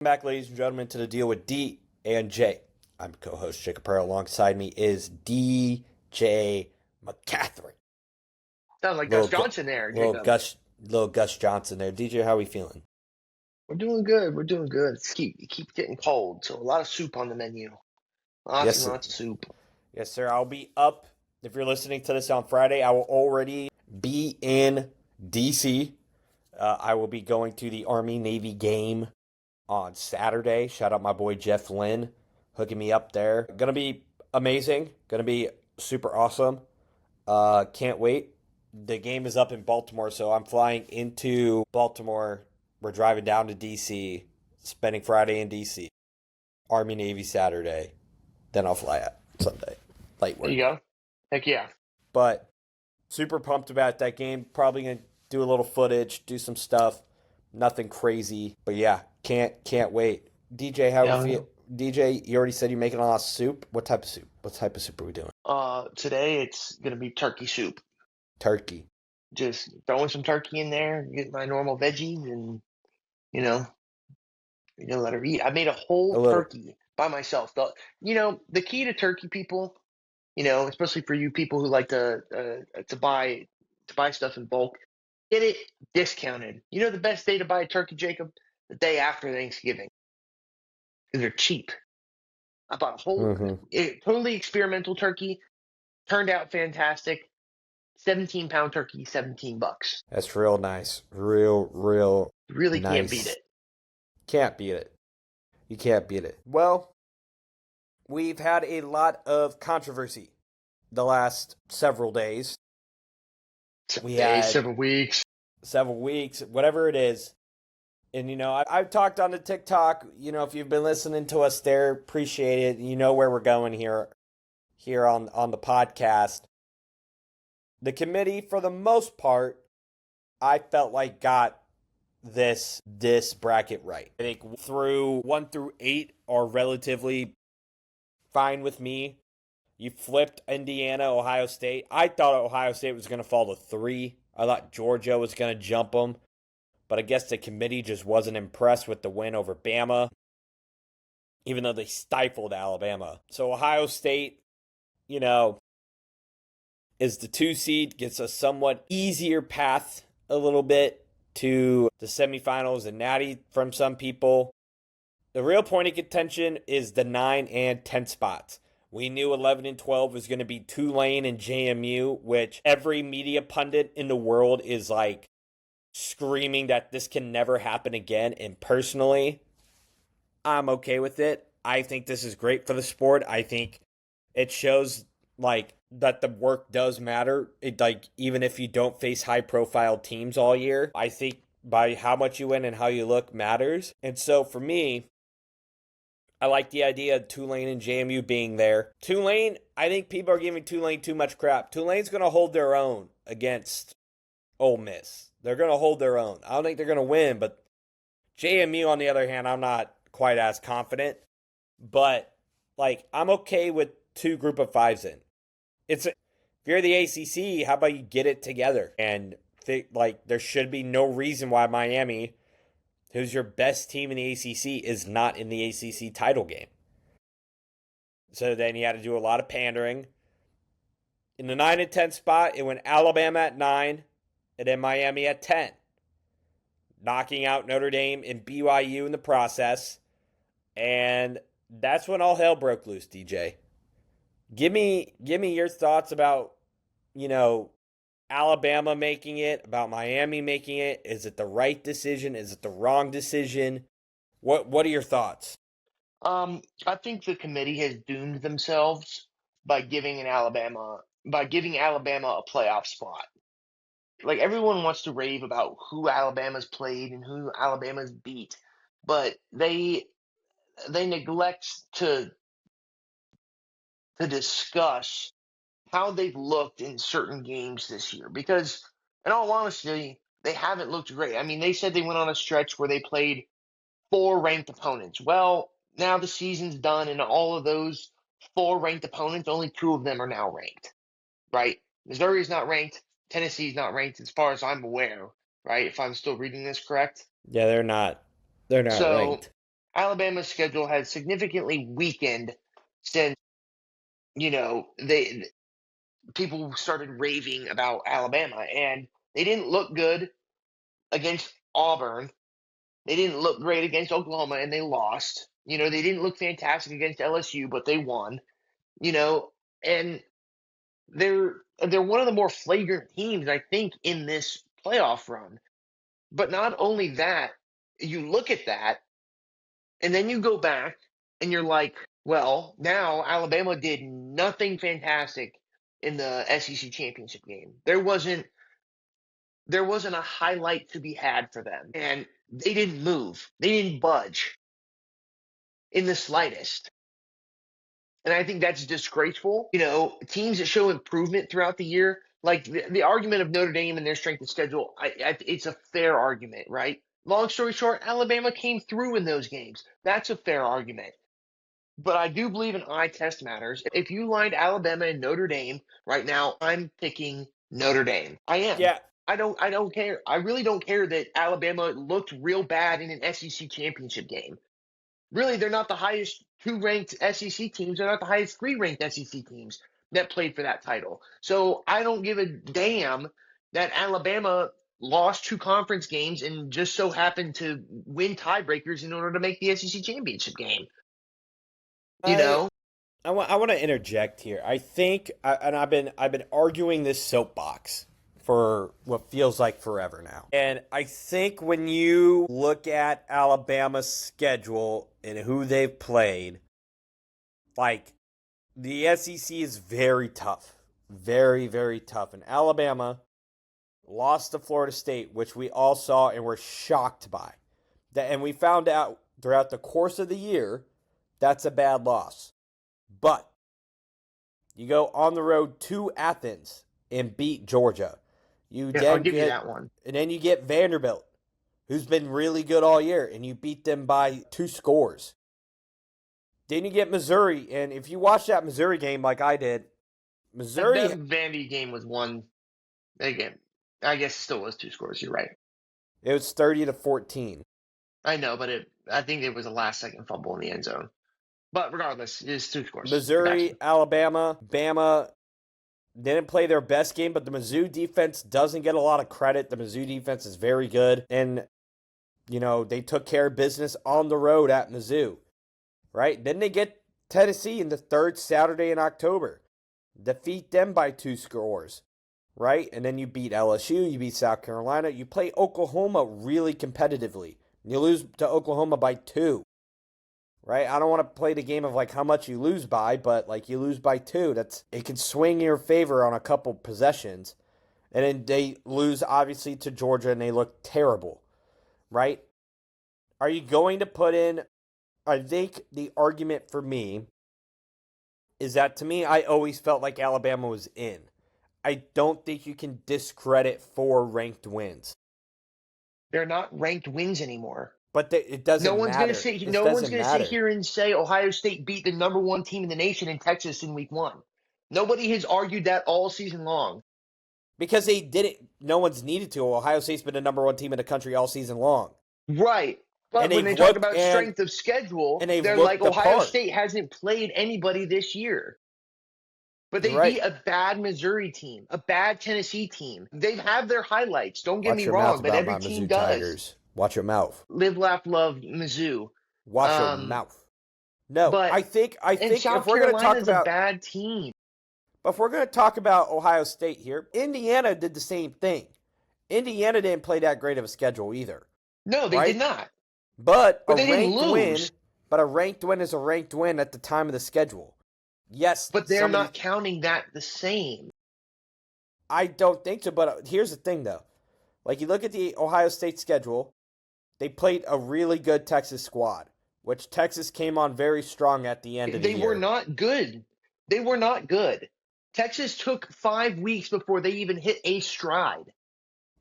Welcome back, ladies and gentlemen, to the Deal with D and J. I'm co-host Jacob Pearl. Alongside me is DJ McCaffrey. Sounds like Gus Little, Gu- Johnson there, little Jacob. Gus, little Gus Johnson there. DJ, how we feeling? We're doing good. We're doing good. It keeps getting cold, so a lot of soup on the menu. Lots and Yes, lots of soup. yes, sir. I'll be up. If you're listening to this on Friday, I will already be in DC. I will be going to the Army-Navy game on Saturday. Shout out my boy Jeff Lynn hooking me up there. Gonna be amazing. Gonna be super awesome. Can't wait. The game is up in Baltimore, so I'm flying into Baltimore. We're driving down to DC, spending Friday in DC. Army Navy Saturday. Then I'll fly out Sunday. Light There work. you go. Heck yeah. But super pumped about that game. Probably gonna do a little footage, do some stuff. Nothing crazy, but yeah, can't wait. DJ, how Yeah. we feel? DJ, you already said you're making a lot of soup. What type of soup? What type of soup are we doing? Today it's gonna be turkey soup. Turkey. Just throwing some turkey in there, get my normal veggies, and you know, you're gonna let her eat. I made a A whole little. turkey by myself. The key to turkey, people, especially for you people who like to buy stuff in bulk, get it discounted. You know the best day to buy a turkey, Jacob? The day after Thanksgiving, because they're cheap. I bought a whole, Mm-hmm. totally experimental turkey. Turned out fantastic. 17-pound turkey, $17. That's real nice. Real Really can't beat nice. it. Can't beat it. You can't beat it. Well, we've had a lot of controversy the last several days. We Days, had several weeks. several weeks, whatever it is. And, I've talked on the TikTok, if you've been listening to us there, appreciate it. You know where we're going here on the podcast. The committee, for the most part, I felt like got this bracket right. I think through 1 through 8 are relatively fine with me. You flipped Indiana, Ohio State. I thought Ohio State was going to fall to 3. I thought Georgia was going to jump them. But I guess the committee just wasn't impressed with the win over Bama, even though they stifled Alabama. So Ohio State, is the 2 seed, gets a somewhat easier path a little bit to the semifinals and Natty from some people. The real point of contention is the 9 and 10 spots. We knew 11 and 12 was going to be Tulane and JMU, which every media pundit in the world is like screaming that this can never happen again. And personally, I'm okay with it. I think this is great for the sport. I think it shows like that the work does matter. It, like, even if you don't face high profile teams all year, I think by how much you win and how you look matters. And so for me, I like the idea of Tulane and JMU being there. Tulane, I think people are giving Tulane too much crap. Tulane's going to hold their own against Ole Miss. They're going to hold their own. I don't think they're going to win, but JMU, on the other hand, I'm not quite as confident. But, like, I'm okay with 2 group of 5s in. If you're the ACC, how about you get it together? And, there should be no reason why Miami, who's your best team in the ACC, is not in the ACC title game. So then you had to do a lot of pandering. In the 9 and 10 spot, it went Alabama at 9 and then Miami at 10. Knocking out Notre Dame and BYU in the process. And that's when all hell broke loose, DJ. Give me your thoughts about, Alabama making it, about Miami making it. Is it the right decision? Is it the wrong decision? What are your thoughts? I think the committee has doomed themselves by giving Alabama a playoff spot. Like everyone wants to rave about who Alabama's played and who Alabama's beat, but they neglect to discuss how they've looked in certain games this year. Because, in all honesty, they haven't looked great. I mean, they said they went on a stretch where they played 4 ranked opponents. Well, now the season's done, and all of those 4 ranked opponents, only 2 of them are now ranked, right? Missouri's not ranked. Tennessee's not ranked, as far as I'm aware, right? If I'm still reading this correct. Yeah, they're not So ranked. Alabama's schedule has significantly weakened since, they people started raving about Alabama, and they didn't look good against Auburn. They didn't look great against Oklahoma, and they lost. They didn't look fantastic against LSU, but they won. You know, and they're one of the more flagrant teams, I think, in this playoff run. But not only that, you look at that, and then you go back, and you're like, well, now Alabama did nothing fantastic in the SEC championship game. There wasn't a highlight to be had for them, and they didn't move. They didn't budge in the slightest. And I think that's disgraceful. Teams that show improvement throughout the year, like the argument of Notre Dame and their strength of schedule, it's a fair argument, right? Long story short, Alabama came through in those games. That's a fair argument. But I do believe an eye test matters. If you lined Alabama and Notre Dame right now, I'm picking Notre Dame. I am. Yeah, I don't care. I really don't care that Alabama looked real bad in an SEC championship game. Really, they're not the highest two ranked SEC teams. They're not the highest three ranked SEC teams that played for that title. So I don't give a damn that Alabama lost two conference games and just so happened to win tiebreakers in order to make the SEC championship game. You I know? I want to interject here. I think, and I've been arguing this soapbox for what feels like forever now. And I think when you look at Alabama's schedule and who they've played, like the SEC is very tough, very very tough. And Alabama lost to Florida State, which we all saw and were shocked by. And we found out throughout the course of the year that's a bad loss. But you go on the road to Athens and beat Georgia. Yeah, I'll give you that one. And then you get Vanderbilt, who's been really good all year, and you beat them by 2 scores. Then you get Missouri, and if you watch that Missouri game like I did, Missouri. That Vandy game was one. Again, I guess it still was 2 scores. You're right. It was 30-14. I know, but I think it was a last second fumble in the end zone. But regardless, it's 2 scores. Missouri, Gotcha. Alabama, Bama didn't play their best game, but the Mizzou defense doesn't get a lot of credit. The Mizzou defense is very good. And, they took care of business on the road at Mizzou, right? Then they get Tennessee in the third Saturday in October. Defeat them by 2 scores, right? And then you beat LSU, you beat South Carolina. You play Oklahoma really competitively. You lose to Oklahoma by 2. Right? I don't want to play the game of like how much you lose by, but like you lose by 2. It can swing in your favor on a couple possessions. And then they lose obviously to Georgia and they look terrible. Right? Are you going to put in, I think the argument for me is that to me I always felt like Alabama was in. I don't think you can discredit 4 ranked wins. They're not ranked wins anymore. But it doesn't matter. No one's going to sit here and say Ohio State beat the number 1 team in the nation in Texas in week 1. Nobody has argued that all season long. Because they didn't. No one's needed to. Ohio State's been the number 1 team in the country all season long. Right. But when they talk about strength of schedule, they're like, Ohio State hasn't played anybody this year. But they beat a bad Missouri team, a bad Tennessee team. They have their highlights. Don't get me wrong, but every team does. Tigers. Watch your mouth. Live, laugh, love, Mizzou. Watch your mouth. No, but I think South if we're going to talk about a bad team. But if we're going to talk about Ohio State here, Indiana did the same thing. Indiana didn't play that great of a schedule either. No, they did not. But a ranked win is a ranked win at the time of the schedule. Yes, but they're not counting that the same. I don't think so, but here's the thing though. Like you look at the Ohio State schedule, they played a really good Texas squad, which Texas came on very strong at the end of the year. They were not good. They were not good. Texas took 5 weeks before they even hit a stride.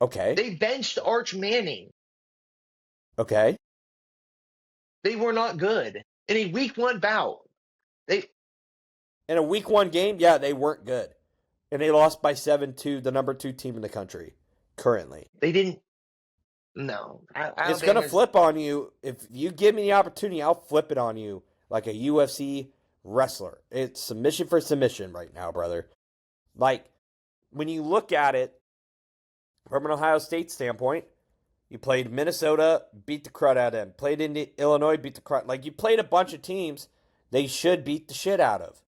Okay. They benched Arch Manning. Okay. They were not good. In a week 1 bout. In a week 1 game, yeah, they weren't good. And they lost by 7 to the number 2 team in the country currently. They didn't. No, It's going to Alabama's. flip on you. If you give me the opportunity, I'll flip it on you like a UFC wrestler. It's submission for submission right now, brother. Like, when you look at it from an Ohio State standpoint, you played Minnesota, beat the crud out of them. Played in Illinois, beat the crud. Like, you played a bunch of teams they should beat the shit out of.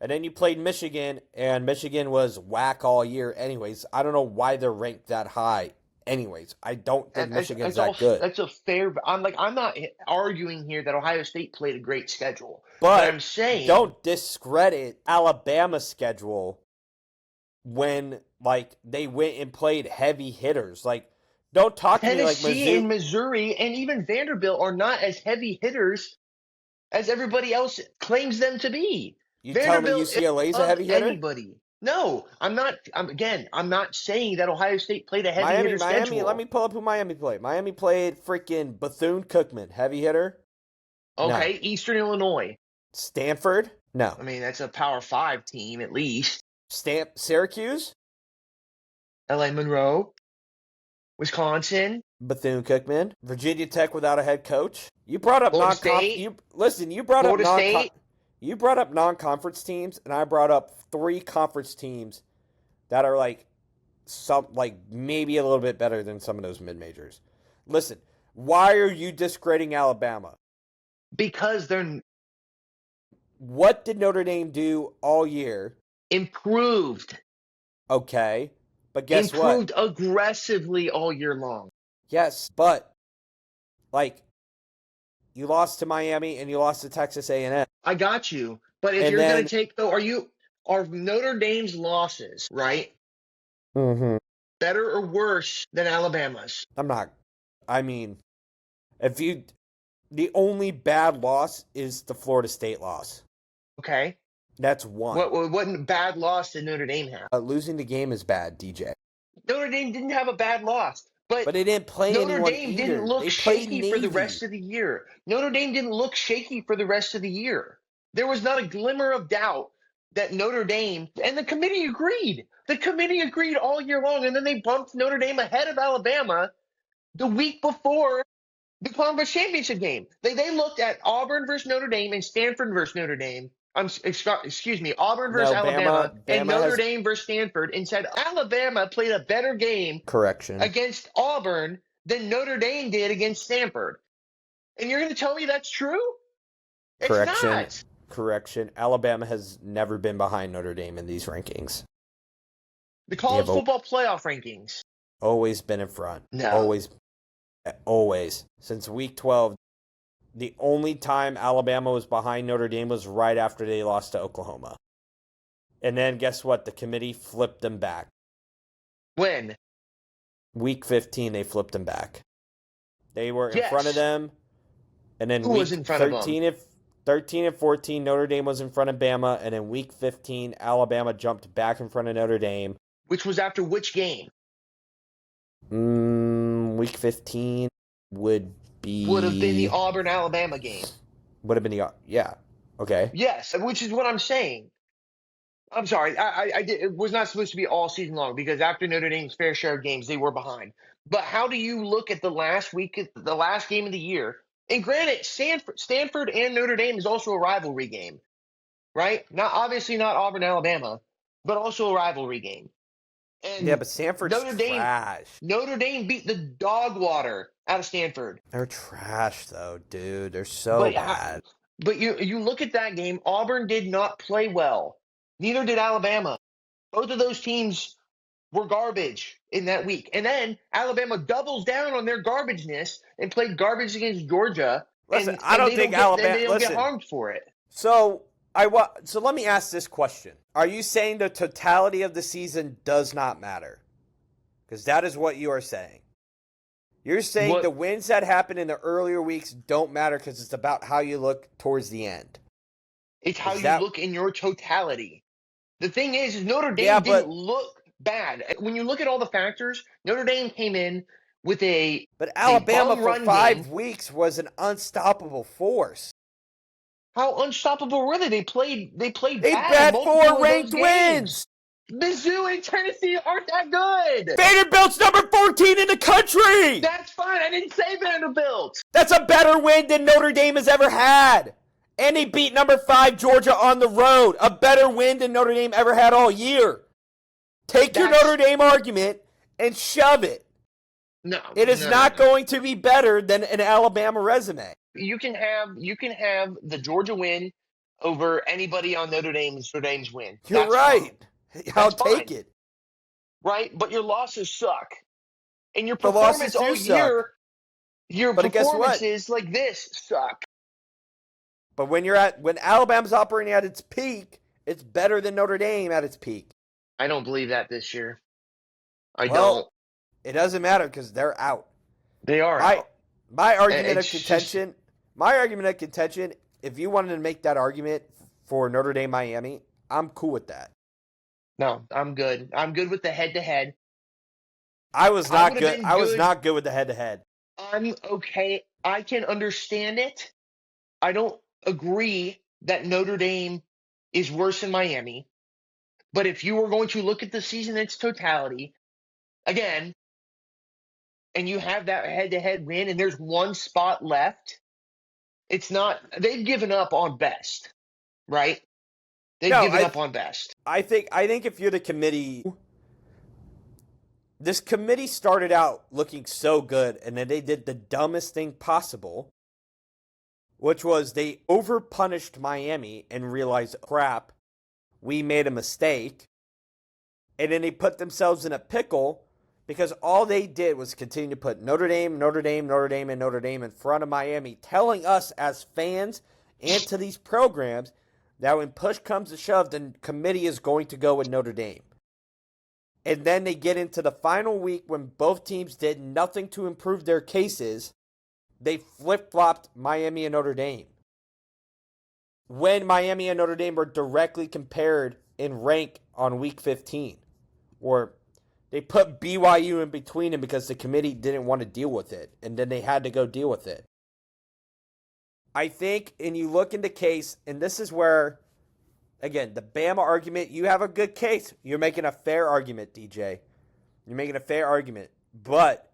And then you played Michigan, and Michigan was whack all year anyways. I don't know why they're ranked that high anyways. I don't think And Michigan's that good. that's a fair. I'm not arguing here that Ohio State played a great schedule, but I'm But saying don't discredit Alabama's schedule when, like, they went and played heavy hitters. Like, don't talk to me like Tennessee and Mizzou. Missouri and even Vanderbilt are not as heavy hitters as everybody else claims them to be. You tell me Vanderbilt is UCLA's a above heavy hitter? anybody. No, I'm not. I'm not saying that Ohio State played a heavy hitter Miami, let schedule. me pull up who Miami played. Miami played freaking Bethune-Cookman, heavy hitter. No. Okay, Eastern Illinois. Stanford? No. I mean, that's a Power Five team at least. Syracuse? LA Monroe, Wisconsin, Bethune-Cookman. Virginia Tech without a head coach. You brought up Florida non-conference. State. You brought up Florida State. You brought up non-conference teams, and I brought up 3 conference teams that are like maybe a little bit better than some of those mid-majors. Listen, why are you discrediting Alabama? Because they're What did Notre Dame do all year? improved. Okay, but guess what? Improved aggressively all year long. Yes, but like you lost to Miami and you lost to Texas A&M. I got you. But if And you're going then to take, though, are Notre Dame's losses, right, better or worse than Alabama's? I'm not. I mean, if you, the only bad loss is the Florida State loss. Okay. That's one. What bad loss did Notre Dame have? Losing the game is bad, DJ. Notre Dame didn't have a bad loss, but But they didn't play Notre anyone Dame either. didn't look They played shaky for the Navy. rest of the year. Notre Dame didn't look shaky for the rest of the year. There was not a glimmer of doubt that Notre Dame, and the committee agreed. The committee agreed all year long, and then they bumped Notre Dame ahead of Alabama the week before the conference championship game. They looked at Auburn versus Notre Dame and Stanford versus Notre Dame. Excuse me, Auburn versus No, Alabama and Bama Notre has Dame versus Stanford, and said Alabama played a better game correction. against Auburn than Notre Dame did against Stanford. And you're going to tell me that's true? It's Correction. not. Correction. Alabama has never been behind Notre Dame in these rankings. The college but- football playoff rankings. Always been in front. No. Always. Since week 12, the only time Alabama was behind Notre Dame was right after they lost to Oklahoma. And then guess what? The committee flipped them back. When? Week 15, they flipped them back. They were in Yes. front of them. And then Who week was in front of them? 13 and 14, Notre Dame was in front of Bama. And in week 15, Alabama jumped back in front of Notre Dame. Which was after which game? Week 15 would have been the Auburn-Alabama game. Would have been the, yeah. Okay. Yes, which is what I'm saying. I'm sorry. It was not supposed to be all season long because after Notre Dame's fair share of games, they were behind. But how do you look at the last game of the year? And granted, Stanford and Notre Dame is also a rivalry game, right? Obviously not Auburn-Alabama, but also a rivalry game. And Yeah, but Stanford's trash. Notre Dame beat the dog water out of Stanford. They're trash, though, dude. They're so bad. But you look at that game, Auburn did not play well. Neither did Alabama. Both of those teams were garbage in that week. And then Alabama doubles down on their garbageness and played garbage against Georgia. Listen, and I don't think Alabama. They don't get harmed for it. So let me ask this question: are you saying the totality of the season does not matter? Because that is what you are saying. You're saying the wins that happen in the earlier weeks don't matter because it's about how you look towards the end. It's how you look in your totality. The thing is Notre Dame didn't look bad. When you look at all the factors, Notre Dame came in with But Alabama for 5 game. weeks was an unstoppable force. How unstoppable were they? They played They bad had multiple 4 of ranked those wins. games. Mizzou and Tennessee aren't that good. Vanderbilt's number 14 in the country. That's fine. I didn't say Vanderbilt. That's a better win than Notre Dame has ever had. And they beat number 5 Georgia on the road. A better win than Notre Dame ever had all year. Take your Notre Dame argument and shove it. No. It is not going to be better than an Alabama resume. You can have the Georgia win over anybody on Notre Dame's win. You're right. I'll take it. Right? But your losses suck. And your performance all year, your performances like this suck. But when Alabama's operating at its peak, it's better than Notre Dame at its peak. I don't believe that this year. I don't. It doesn't matter because they're out. They are out. My argument of contention, if you wanted to make that argument for Notre Dame Miami, I'm cool with that. No, I'm good. I'm good with the head-to-head. I was not good. I was not good with the head-to-head. I'm okay. I can understand it. I don't agree that Notre Dame is worse than Miami. But if you were going to look at the season in its totality, again, and you have that head-to-head win and there's one spot left, it's not – they've given up on best, right? They've given up on best. I think if you're the committee, this committee started out looking so good, and then they did the dumbest thing possible, which was they overpunished Miami and realized, crap, we made a mistake. And then they put themselves in a pickle because all they did was continue to put Notre Dame, and Notre Dame in front of Miami, telling us as fans and to these programs that when push comes to shove, the committee is going to go with Notre Dame. And then they get into the final week when both teams did nothing to improve their cases. They flip-flopped Miami and Notre Dame. When Miami and Notre Dame were directly compared in rank on week 15. Or they put BYU in between them because the committee didn't want to deal with it. And then they had to go deal with it. I think, and you look in the case, and this is where, again, the Bama argument, you have a good case. You're making a fair argument, DJ. You're making a fair argument. But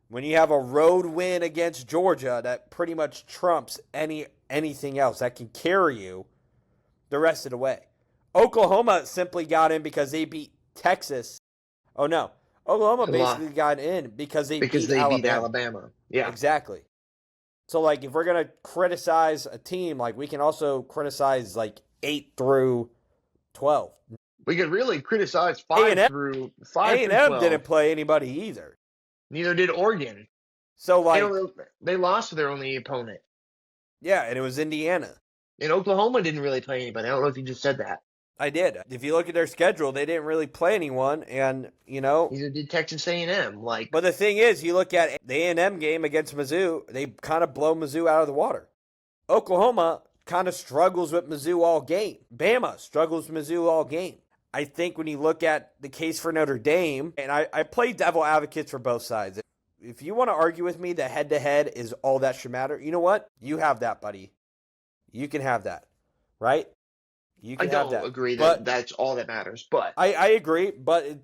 when you have a road win against Georgia that pretty much trumps anything else that can carry you the rest of the way. Oklahoma simply got in because they beat Texas. Oh, no. Oklahoma basically got in because they beat Alabama. Yeah. Exactly. So, like, if we're going to criticize a team, like, we can also criticize, like, 8 through 12. We could really criticize 5 through 12. A&M didn't play anybody either. Neither did Oregon. So, like, they lost to their only opponent. Yeah, and it was Indiana. And Oklahoma didn't really play anybody. I don't know if you just said that. I did. If you look at their schedule, they didn't really play anyone, and, you know. Neither did Texas A&M. But the thing is, you look at the A&M game against Mizzou, they kind of blow Mizzou out of the water. Oklahoma kind of struggles with Mizzou all game. Bama struggles with Mizzou all game. I think when you look at the case for Notre Dame, and I play devil advocates for both sides. If you want to argue with me that head-to-head is all that should matter, you know what? You have that, buddy. You can have that, right? You can have that. I don't agree that that's all that matters, but I agree, but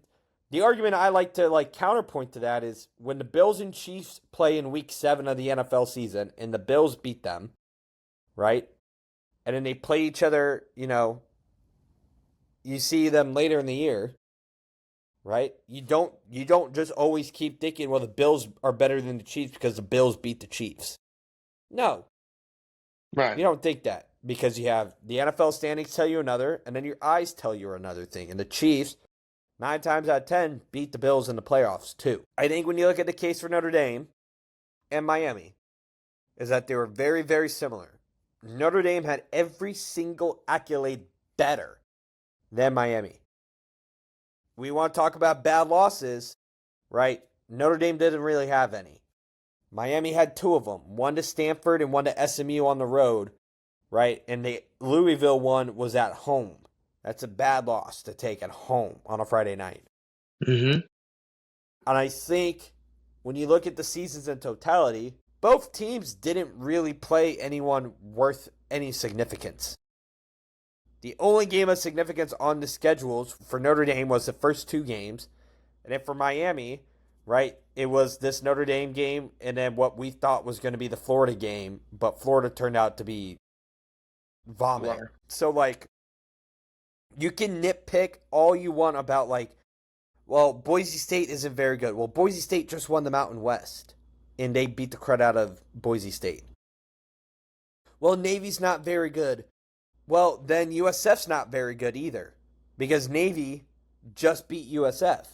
the argument I like to counterpoint to that is when the Bills and Chiefs play in week 7 of the NFL season and the Bills beat them, right? And then they play each other, you know, you see them later in the year, right? You don't just always keep thinking, well, the Bills are better than the Chiefs because the Bills beat the Chiefs. No. Right. You don't think that because you have the NFL standings tell you another, and then your eyes tell you another thing. And the Chiefs, 9 times out of 10, beat the Bills in the playoffs too. I think when you look at the case for Notre Dame and Miami, is that they were very, very similar. Notre Dame had every single accolade better than Miami. We want to talk about bad losses, right? Notre Dame didn't really have any. Miami had 2 of them, one to Stanford and one to SMU on the road, right? And the Louisville one was at home. That's a bad loss to take at home on a Friday night. Mm-hmm. And I think when you look at the seasons in totality, both teams didn't really play anyone worth any significance. The only game of significance on the schedules for Notre Dame was the first 2 games. And then for Miami, right, it was this Notre Dame game and then what we thought was going to be the Florida game, but Florida turned out to be vomit. Blur. So, like, you can nitpick all you want about, like, well, Boise State isn't very good. Well, Boise State just won the Mountain West, and they beat the crud out of Boise State. Well, Navy's not very good. Well, then USF's not very good either, because Navy just beat USF.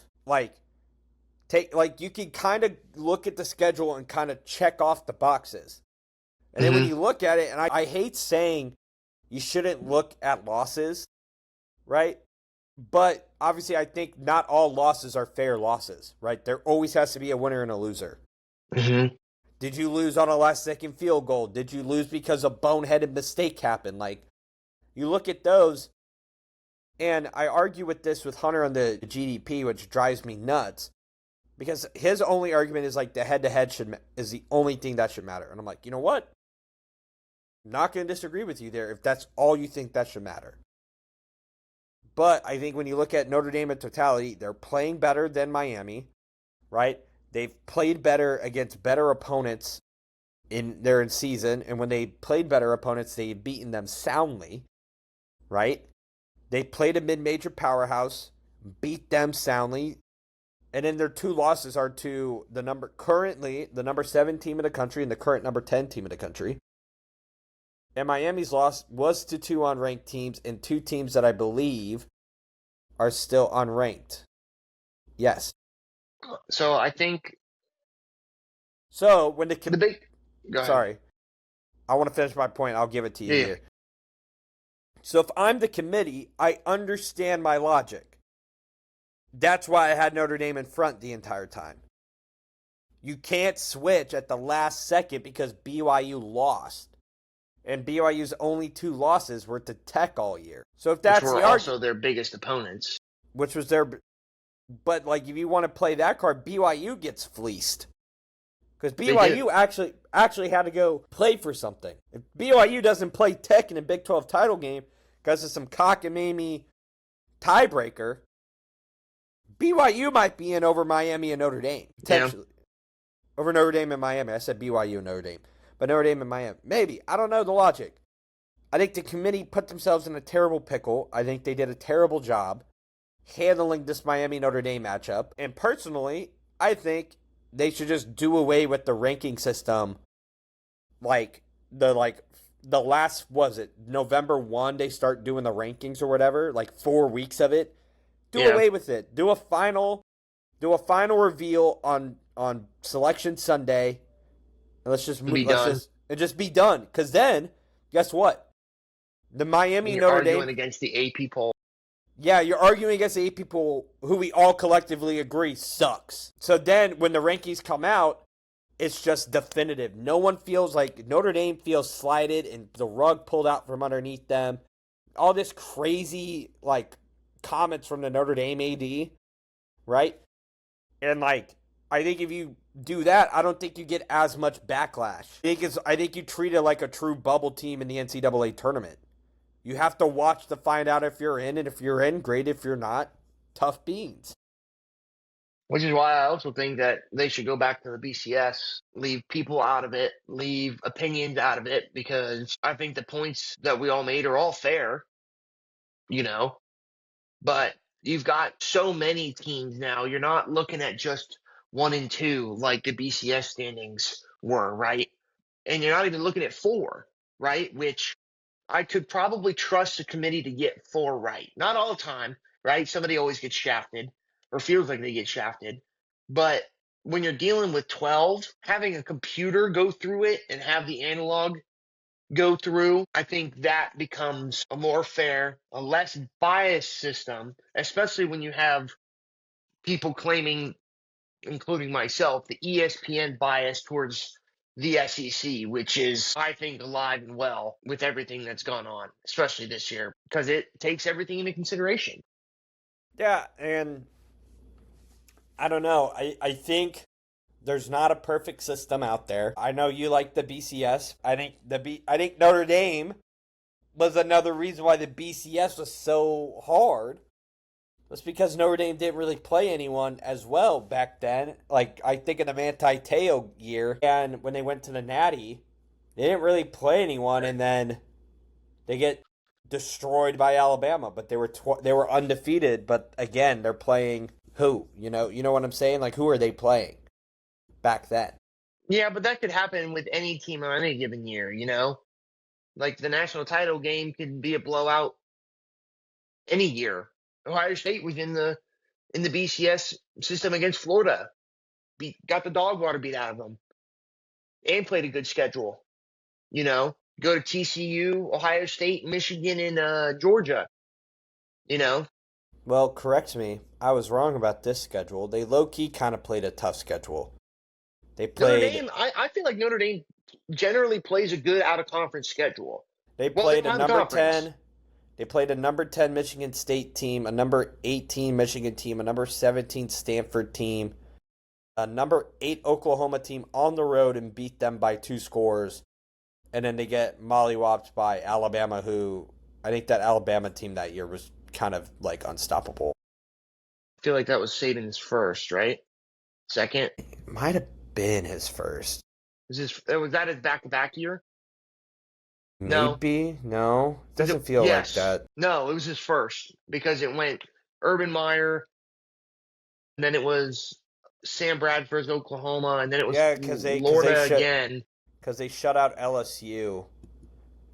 You can kind of look at the schedule and kind of check off the boxes. And then when you look at it, and I hate saying you shouldn't look at losses, right? But obviously I think not all losses are fair losses, right? There always has to be a winner and a loser. Mm-hmm. Did you lose on a last-second field goal? Did you lose because a boneheaded mistake happened? Like, you look at those, and I argue with this with Hunter on the GDP, which drives me nuts, because his only argument is, like, the head-to-head is the only thing that should matter. And I'm like, you know what? I'm not going to disagree with you there if that's all you think that should matter. But I think when you look at Notre Dame in totality, they're playing better than Miami, right? They've played better against better opponents in season, and when they played better opponents, they've beaten them soundly, right? They played a mid-major powerhouse, beat them soundly, and then their 2 losses are to currently the number 7 team in the country and the current number 10 team in the country. And Miami's loss was to 2 unranked teams and 2 teams that I believe are still unranked. Yes. So I think when the big. Go ahead. Sorry. I want to finish my point. I'll give it to you Yeah. here. So if I'm the committee, I understand my logic. That's why I had Notre Dame in front the entire time. You can't switch at the last second because BYU lost. And BYU's only 2 losses were to Tech all year. So if that's which were also their biggest opponents. Which was but like if you want to play that card, BYU gets fleeced. Because BYU actually had to go play for something. If BYU doesn't play Tech in a Big 12 title game because of some cockamamie tiebreaker, BYU might be in over Miami and Notre Dame. Potentially. Yeah. Over Notre Dame and Miami. I said BYU and Notre Dame. But Notre Dame and Miami. Maybe. I don't know the logic. I think the committee put themselves in a terrible pickle. I think they did a terrible job handling this Miami-Notre Dame matchup. And personally, I think they should just do away with the ranking system. The last, November 1, they start doing the rankings or whatever, 4 weeks of it. Do away with it. Do a final reveal on Selection Sunday. And let's just just be done. Because then, guess what? The Miami-Notre Dame... arguing against the AP poll. Yeah, you're arguing against the AP poll, who we all collectively agree sucks. So then, when the rankings come out, it's just definitive. No one feels like... Notre Dame feels slighted and the rug pulled out from underneath them. All this crazy, comments from the Notre Dame AD, right? And, I think if you do that, I don't think you get as much backlash. I think you treat it like a true bubble team in the NCAA tournament. You have to watch to find out if you're in, and if you're in, great. If you're not, tough beans. Which is why I also think that they should go back to the BCS, leave people out of it, leave opinions out of it, because I think the points that we all made are all fair, but you've got so many teams now. You're not looking at just 1 and 2 like the BCS standings were, right? And you're not even looking at 4, right? Which I could probably trust the committee to get 4 right. Not all the time, right? Somebody always gets shafted or feels like they get shafted. But when you're dealing with 12, having a computer go through it and have the analog go through, I think that becomes a more fair, a less biased system, especially when you have people claiming, including myself, the ESPN bias towards the SEC, which is, I think, alive and well with everything that's gone on, especially this year, because it takes everything into consideration. Yeah, and I don't know. I think there's not a perfect system out there. I know you like the BCS. I think Notre Dame was another reason why the BCS was so hard. That's because Notre Dame didn't really play anyone as well back then. Like, I think in the Manti Te'o year, and when they went to the Natty, they didn't really play anyone, and then they get destroyed by Alabama. But they were undefeated. But again, they're playing who? You know what I'm saying? Like, who are they playing back then? Yeah, but that could happen with any team on any given year, you know? Like the national title game could be a blowout any year. Ohio State was in the BCS system against Florida. Got the dog water beat out of them. And played a good schedule. You know, go to TCU, Ohio State, Michigan, and Georgia. You know, Well, correct me. I was wrong about this schedule. They low-key kind of played a tough schedule. They Notre played Dame. I feel like Notre Dame generally plays a good out of conference schedule. they Well, they played a won the number conference. 10. They played a number 10 Michigan State team, a number 18 Michigan team, a number 17 Stanford team, a number 8 Oklahoma team on the road and beat them by 2 scores. And then they get mollywopped by Alabama, who I think that Alabama team that year was kind of like unstoppable. I feel like that was Saban's first, right? Second. It might have been his first. Was that his back-to-back year? No. Maybe? No. Doesn't feel Yes. like that. No, it was his first because it went Urban Meyer, and then it was Sam Bradford's Oklahoma, and then it was Yeah, 'cause they again. Because they shut out LSU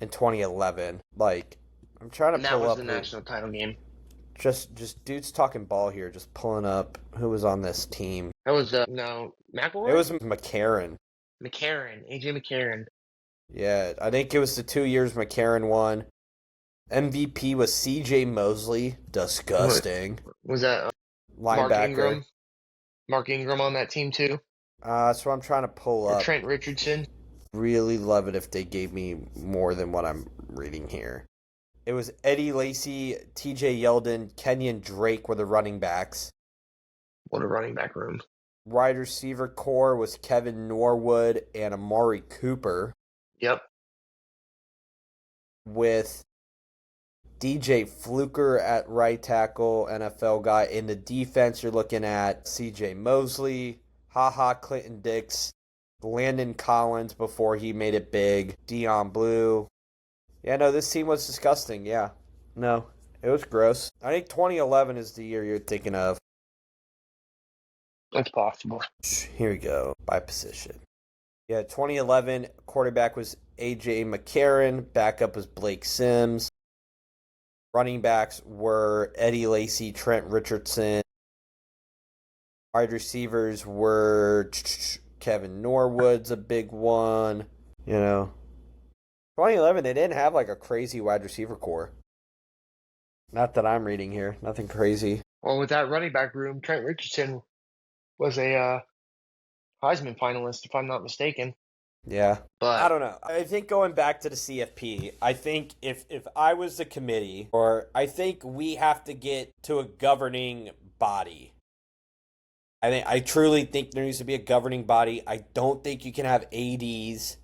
in 2011. Like, I'm trying to And that pull was up the national title game. just dudes talking ball here, just pulling up who was on this team. That was no McElroy. It was McCarron. AJ McCarron. Yeah, I think it was the 2 years McCarron won. MVP was CJ Mosley. Disgusting. Was that Mark Linebacker. Ingram? Mark Ingram on that team too, That's what I'm trying to pull or up. Trent Richardson? Really love it if they gave me more than what I'm reading here. It was Eddie Lacy, TJ Yeldon, Kenyon Drake were the running backs. What a running back room. Wide receiver core was Kevin Norwood and Amari Cooper, Yep. with DJ Fluker at right tackle, NFL guy. In the defense, you're looking at CJ Mosley, Clinton Dix, Landon Collins before he made it big, Dion Blue. Yeah, no, this team was disgusting. Yeah. No, it was gross. I think 2011 is the year you're thinking of. That's possible. Here we go, by position. Yeah, 2011, quarterback was A.J. McCarron. Backup was Blake Sims. Running backs were Eddie Lacy, Trent Richardson. Wide receivers were Kevin Norwood's a big one. You know, 2011, they didn't have like a crazy wide receiver core. Not that I'm reading here. Nothing crazy. Well, with that running back room, Trent Richardson was a Heisman finalist, if I'm not mistaken. Yeah. But I don't know. I think going back to the CFP, I think if I was the committee, or I think we have to get to a governing body. I truly think there needs to be a governing body. I don't think you can have ADs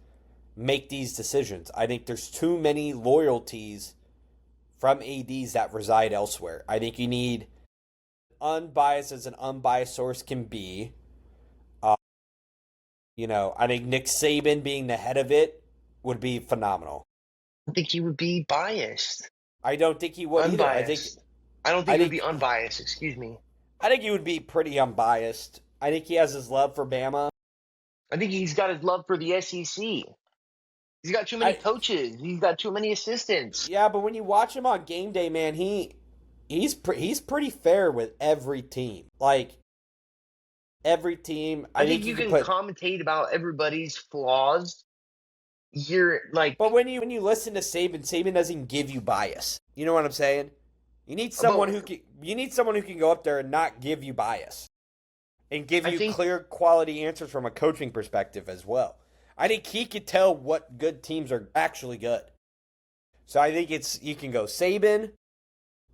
make these decisions. I think there's too many loyalties from ADs that reside elsewhere. I think you need unbiased as an unbiased source can be. I think Nick Saban being the head of it would be phenomenal. I think he would be biased. I don't think he would either. Unbiased. I don't think he would be unbiased, excuse me. I think he would be pretty unbiased. I think he has his love for Bama. I think he's got his love for the SEC. He's got too many coaches. He's got too many assistants. Yeah, but when you watch him on game day, man, he's pretty fair with every team. Like, every team. I think you can commentate about everybody's flaws. You're like, but when you listen to Saban doesn't give you bias. You know what I'm saying? You need someone who can go up there and not give you bias, and give you clear quality answers from a coaching perspective as well. I think he could tell what good teams are actually good. So I think you can go Saban.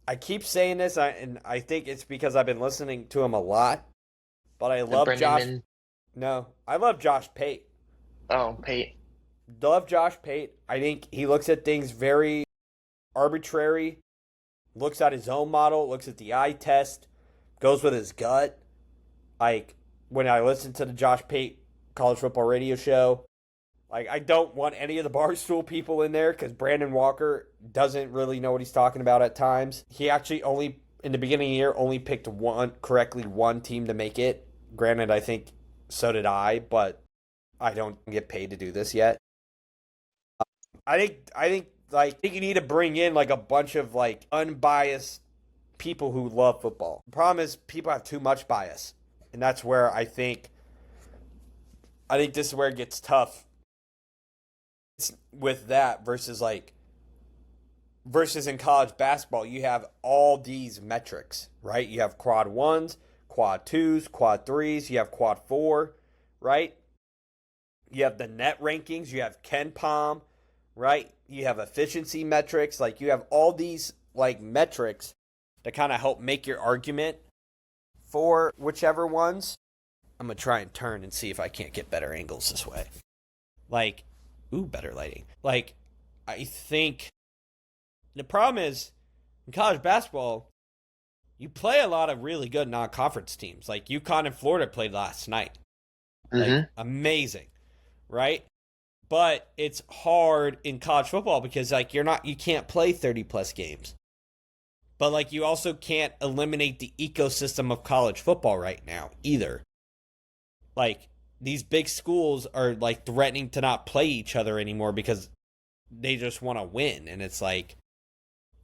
I keep saying this, and I think it's because I've been listening to him a lot. But I love Josh. No, I love Josh Pate. Oh, Pate. Love Josh Pate. I think he looks at things very arbitrary, looks at his own model, looks at the eye test, goes with his gut. Like, when I listen to the Josh Pate college football radio show, like, I don't want any of the Barstool people in there because Brandon Walker doesn't really know what he's talking about at times. He actually only, in the beginning of the year, only picked one team to make it. Granted, I think so did I, but I don't get paid to do this yet. I think you need to bring in like a bunch of like unbiased people who love football. The problem is people have too much bias, and that's where I think this is where it gets tough with that versus in college basketball. You have all these metrics, right? You have quad ones, quad twos, quad threes, you have quad four, right? You have the net rankings, you have KenPom, right? You have efficiency metrics, like you have all these like metrics that kind of help make your argument for whichever ones. I'm going to try and turn and see if I can't get better angles this way. Like, better lighting. Like, I think the problem is in college basketball, you play a lot of really good non-conference teams. Like UConn and Florida played last night. Like, amazing, right? But it's hard in college football because like you can't play 30 plus games. But like you also can't eliminate the ecosystem of college football right now either. Like these big schools are like threatening to not play each other anymore because they just want to win. And it's like,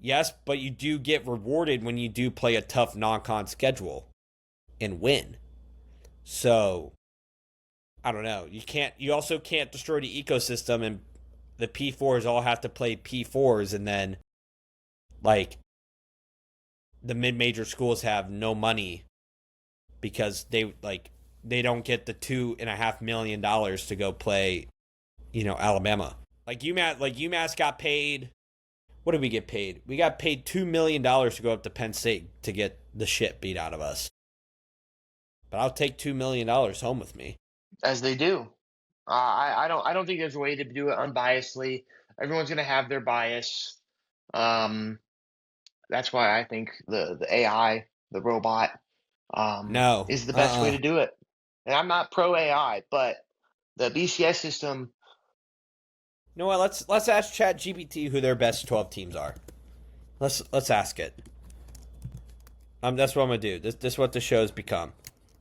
yes, but you do get rewarded when you do play a tough non-con schedule and win. So I don't know. You also can't destroy the ecosystem and the P4s all have to play P4s and then like the mid-major schools have no money because they don't get the $2.5 million to go play, Alabama. Like UMass got paid. What did we get paid? We got paid $2 million to go up to Penn State to get the shit beat out of us. But I'll take $2 million home with me. As they do. I don't think there's a way to do it unbiasedly. Everyone's going to have their bias. That's why I think the AI, the robot, No. is the best way to do it. And I'm not pro AI, but the BCS system. You know what? Let's ask ChatGPT who their best 12 teams are. Let's ask it. That's what I'm gonna do. This is what the show's become.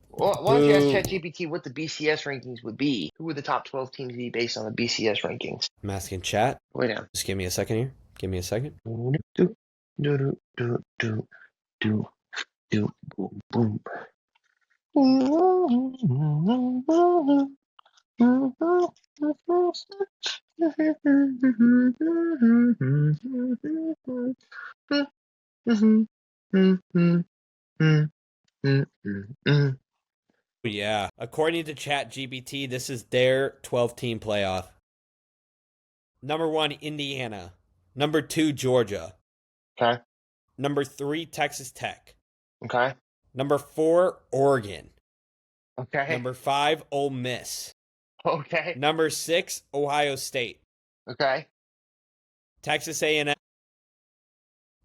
Well, why don't you ask ChatGPT what the BCS rankings would be? Who would the top 12 teams be based on the BCS rankings? I'm asking chat. Wait down. Just give me a second here. Give me a second. Yeah. According to ChatGPT, this is their 12-team playoff. Number 1, Indiana. Number 2, Georgia. Okay. Number 3, Texas Tech. Okay. Number 4, Oregon. Okay. Number 5, Ole Miss. Okay. Number 6, Ohio State. Okay. Texas A&M.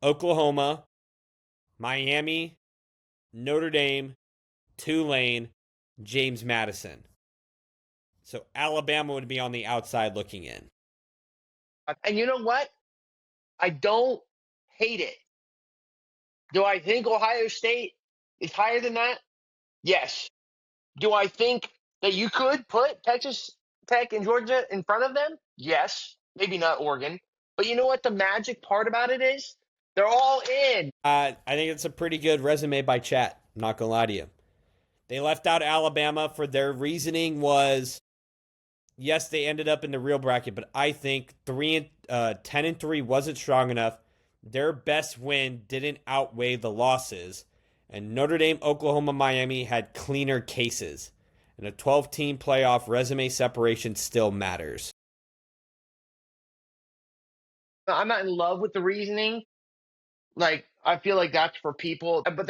Oklahoma. Miami. Notre Dame. Tulane. James Madison. So Alabama would be on the outside looking in. And you know what? I don't hate it. Do I think Ohio State is higher than that? Yes. Do I think that you could put Texas Tech and Georgia in front of them? Yes. Maybe not Oregon. But you know what the magic part about it is? They're all in. I think it's a pretty good resume by Chat. I'm not going to lie to you. They left out Alabama for their reasoning was, yes, they ended up in the real bracket, but I think 10-3 wasn't strong enough. Their best win didn't outweigh the losses. And Notre Dame, Oklahoma, Miami had cleaner cases. And a 12-team playoff resume separation still matters. I'm not in love with the reasoning. Like, I feel like that's for people. But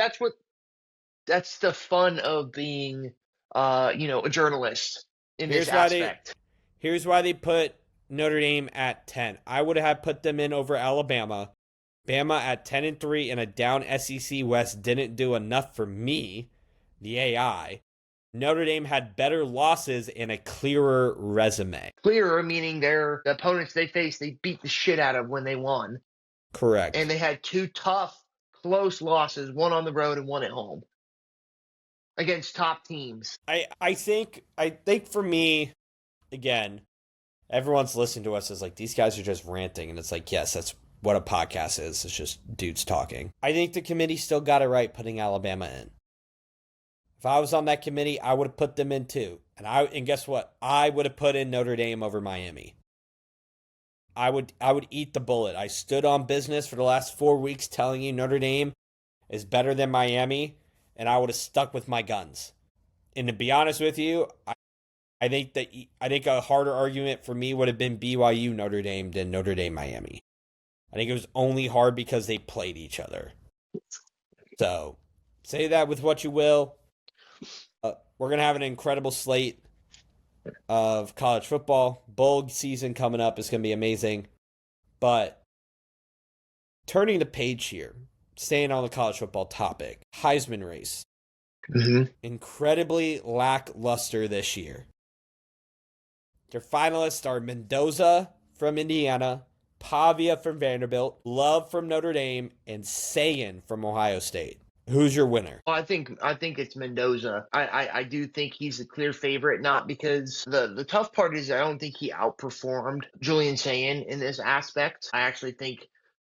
that's the fun of being, a journalist in this aspect. Here's why they put Notre Dame at 10. I would have put them in over Alabama. Bama at 10-3 in a down SEC West didn't do enough for me, the AI. Notre Dame had better losses and a clearer resume. Clearer, meaning the opponents they faced, they beat the shit out of when they won. Correct. And they had two tough, close losses, one on the road and one at home, against top teams. I think for me, again, everyone's listening to us is like, these guys are just ranting. And it's like, yes, that's what a podcast is. It's just dudes talking. I think the committee still got it right putting Alabama in. If I was on that committee, I would have put them in too. And guess what? I would have put in Notre Dame over Miami. I would eat the bullet. I stood on business for the last 4 weeks telling you Notre Dame is better than Miami, and I would have stuck with my guns. And to be honest with you, I think a harder argument for me would have been BYU Notre Dame than Notre Dame Miami. I think it was only hard because they played each other. So, say that with what you will. We're going to have an incredible slate of college football. Bowl season coming up is going to be amazing. But turning the page here, staying on the college football topic, Heisman race. Mm-hmm. Incredibly lackluster this year. Your finalists are Mendoza from Indiana, Pavia from Vanderbilt, Love from Notre Dame, and Sayin from Ohio State. Who's your winner? Well, I think it's Mendoza. I do think he's a clear favorite, not because the tough part is I don't think he outperformed Julian Sayin in this aspect. I actually think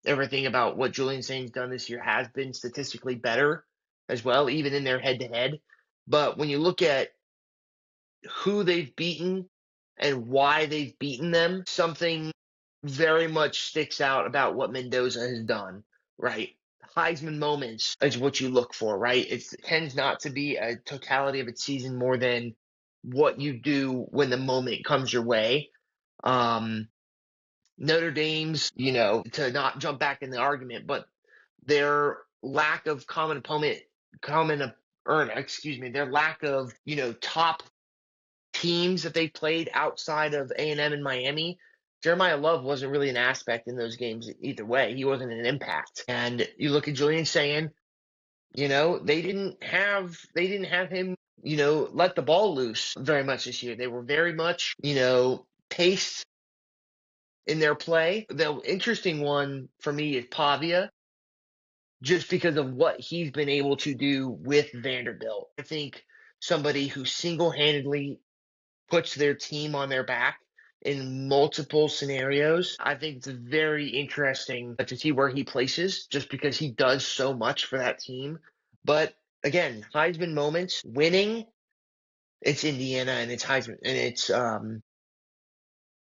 everything about what Julian Sayin's done this year has been statistically better as well, even in their head-to-head. But when you look at who they've beaten and why they've beaten them, something very much sticks out about what Mendoza has done, right? Heisman moments is what you look for, right? It tends not to be a totality of its season more than what you do when the moment comes your way. Notre Dame's, to not jump back in the argument, but their lack of their lack of, top teams that they played outside of A&M and Miami, Jeremiah Love wasn't really an aspect in those games either way. He wasn't an impact. And you look at Julian Sayin, they didn't have him, let the ball loose very much this year. They were very much, paced in their play. The interesting one for me is Pavia, just because of what he's been able to do with Vanderbilt. I think somebody who single-handedly puts their team on their back in multiple scenarios. I think it's very interesting to see where he places, just because he does so much for that team. But again, Heisman moments, winning, it's Indiana and it's Heisman and it's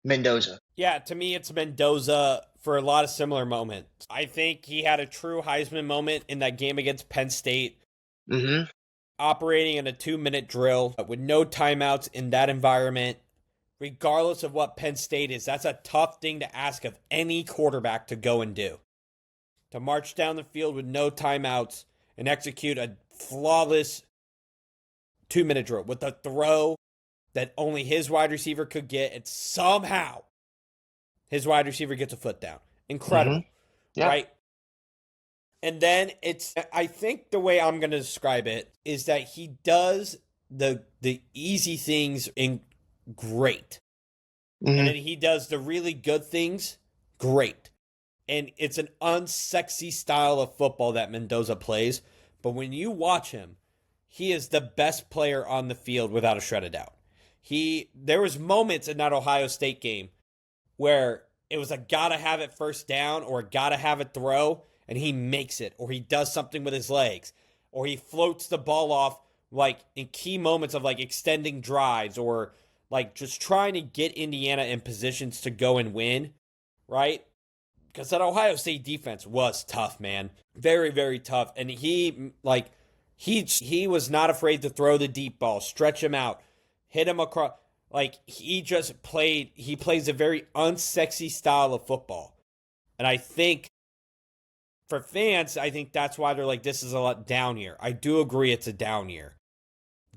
Mendoza. Yeah, to me it's Mendoza for a lot of similar moments. I think he had a true Heisman moment in that game against Penn State. Mm-hmm. Operating in a 2-minute drill with no timeouts in that environment, regardless of what Penn State is. That's a tough thing to ask of any quarterback to go and do. To march down the field with no timeouts and execute a flawless 2-minute drill with a throw that only his wide receiver could get, and somehow his wide receiver gets a foot down. Incredible. Mm-hmm. Yeah. Right? And then I think the way I'm going to describe it is that he does the easy things in great. Mm-hmm. And then he does the really good things great. And it's an unsexy style of football that Mendoza plays. But when you watch him, he is the best player on the field without a shred of doubt. There was moments in that Ohio State game where it was a gotta have it first down or a gotta have it throw, and he makes it, or he does something with his legs, or he floats the ball off like in key moments of like extending drives, or like just trying to get Indiana in positions to go and win, right? Because that Ohio State defense was tough, man. Very, very tough. And he was not afraid to throw the deep ball, stretch him out, hit him across. Like, he plays a very unsexy style of football. And I think for fans, I think that's why they're like, this is a lot down year. I do agree it's a down year.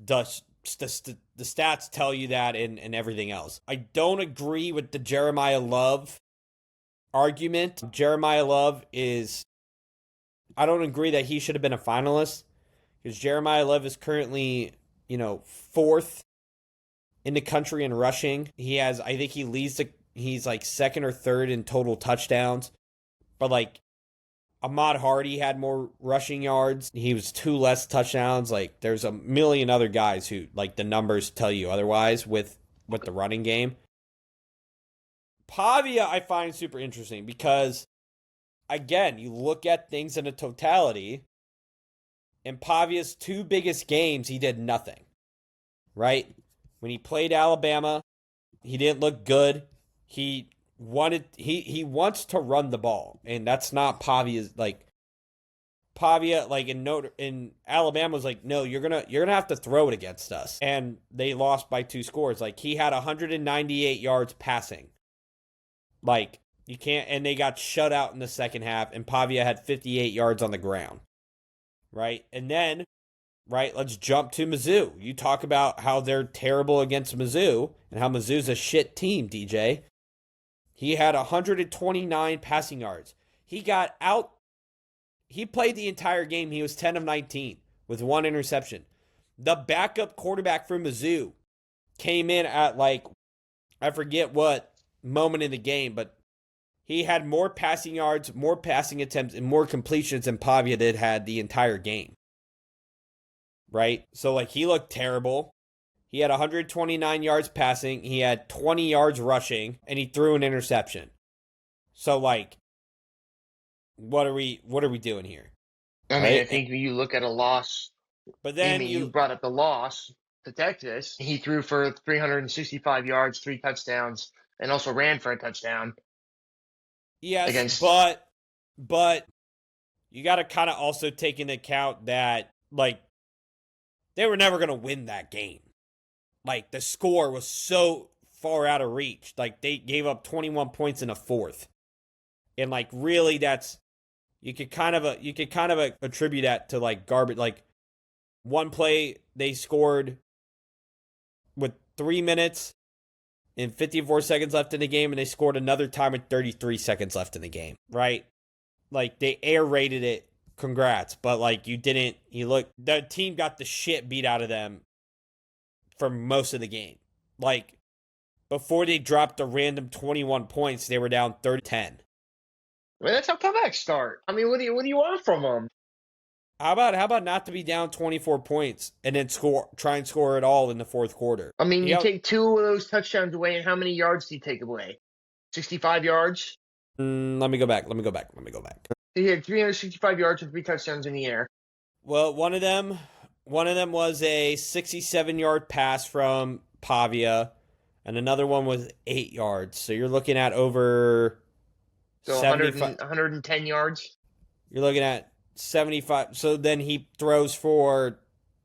The stats tell you that and everything else. I don't agree with the Jeremiah Love argument. Jeremiah Love is, I don't agree that he should have been a finalist because Jeremiah Love is currently, fourth in the country in rushing. I think he's like second or third in total touchdowns. But like Ahmad Hardy had more rushing yards. He was 2 less touchdowns. Like there's a million other guys who like the numbers tell you otherwise with the running game. Pavia I find super interesting because again, you look at things in a totality. In Pavia's 2 biggest games, he did nothing. Right? When he played Alabama, he didn't look good. He wants to run the ball, and that's not Pavia's like. Pavia like in Alabama was like, no, you're gonna have to throw it against us, and they lost by 2 scores. Like he had 198 yards passing. Like you can't, and they got shut out in the second half, and Pavia had 58 yards on the ground. Right, and then. Right, let's jump to Mizzou. You talk about how they're terrible against Mizzou and how Mizzou's a shit team, DJ. He had 129 passing yards. He played the entire game. He was 10 of 19 with 1 interception. The backup quarterback for Mizzou came in at like, I forget what moment in the game, but he had more passing yards, more passing attempts, and more completions than Pavia did had the entire game. Right? So, like, he looked terrible. He had 129 yards passing. He had 20 yards rushing, and he threw an interception. So, like, what are we doing here? I mean, I think you look at a loss. But then you brought up the loss to Texas. He threw for 365 yards, 3 touchdowns, and also ran for a touchdown. Yes, but you got to kind of also take into account that, like, they were never going to win that game. Like, the score was so far out of reach. Like, they gave up 21 points in a fourth. And, like, really that's... You could kind of attribute that to, like, garbage. Like, one play, they scored with 3 minutes and 54 seconds left in the game, and they scored another time with 33 seconds left in the game, right? Like, they air raided it. Congrats, but like the team got the shit beat out of them for most of the game. Like before they dropped a random 21 points, they were down 30-10. I mean, that's how comebacks start. I mean, what do you want from them? How about not to be down 24 points and then try and score it all in the fourth quarter? I mean, you take 2 of those touchdowns away, and how many yards do you take away? 65 yards? Let me go back. He had 365 yards with 3 touchdowns in the air. Well, one of them was a 67-yard pass from Pavia, and another one was 8 yards. So you're looking at over 110 yards. You're looking at 75. So then he throws for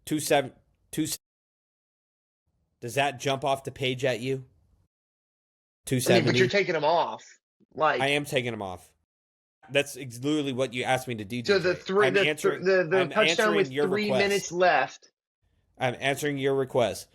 270. Does that jump off the page at you? 270. I mean, but you're taking him off. Like I am taking him off. That's literally what you asked me to do. So DJ. the touchdown with 3 minutes left. I'm answering your request.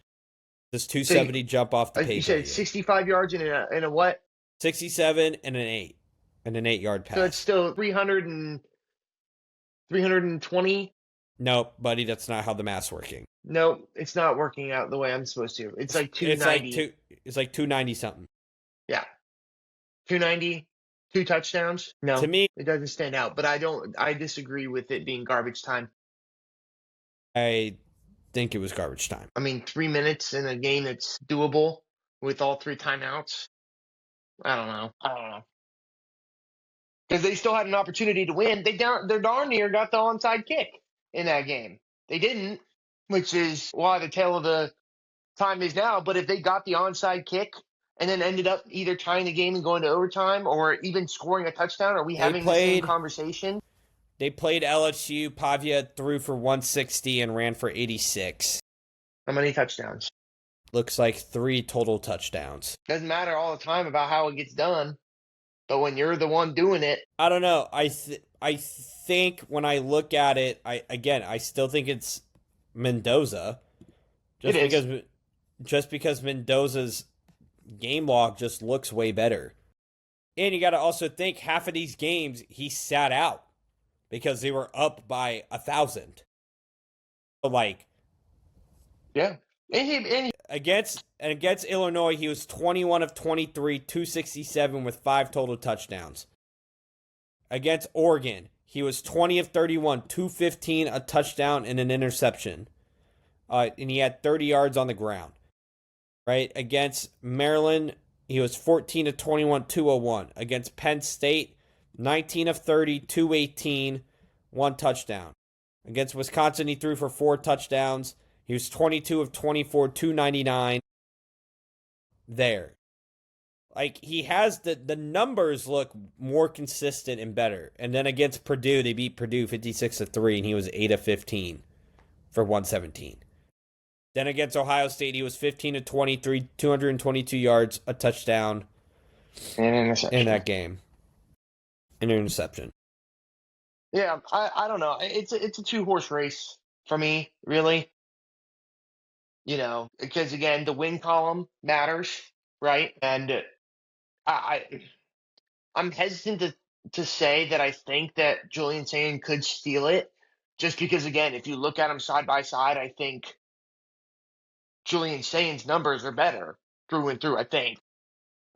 Does 270 jump off the page? You said 65 yards in a what? 67 and an 8. And an 8-yard pass. So it's still 320? Nope, buddy, that's not how the math's working. No, it's not working out the way I'm supposed to. It's like 290. It's like 290 something. Yeah. 290, 2 touchdowns. No, to me, it doesn't stand out. But I disagree with it being garbage time. I think it was garbage time. I mean, 3 minutes in a game that's doable with all 3 timeouts. I don't know. Because they still had an opportunity to win. They're darn near got the onside kick in that game. They didn't, which is why the tale of the time is now. But if they got the onside kick and then ended up either tying the game and going to overtime or even scoring a touchdown, are we having the same conversation? They played LSU. Pavia threw for 160 and ran for 86. How many touchdowns? Looks like 3 total touchdowns. Doesn't matter all the time about how it gets done. But when you're the one doing it, I don't know. I think when I look at it, I still think it's Mendoza. Just because Mendoza's game log just looks way better. And you got to also think half of these games he sat out because they were up by 1,000. So like, yeah. And against Illinois, he was 21 of 23, 267 with 5 total touchdowns. Against Oregon, he was 20 of 31, 215, a touchdown and an interception. And he had 30 yards on the ground. Right? Against Maryland, he was 14 of 21, 201. Against Penn State, 19 of 30, 218, 1 touchdown. Against Wisconsin, he threw for 4 touchdowns. He was 22 of 24, 299. There. Like, he has the numbers look more consistent and better. And then against Purdue, they beat Purdue 56 of 3, and he was 8 of 15 for 117. Then against Ohio State, he was 15 of 23, 222 yards, a touchdown, an interception in that game. An interception. Yeah, I don't know. It's a two-horse race for me, really. You know, because again, the win column matters, right? And I I'm hesitant to say that I think that Julian Sayin could steal it, just because again, if you look at them side by side, I think Julian Sayin's numbers are better through and through. I think.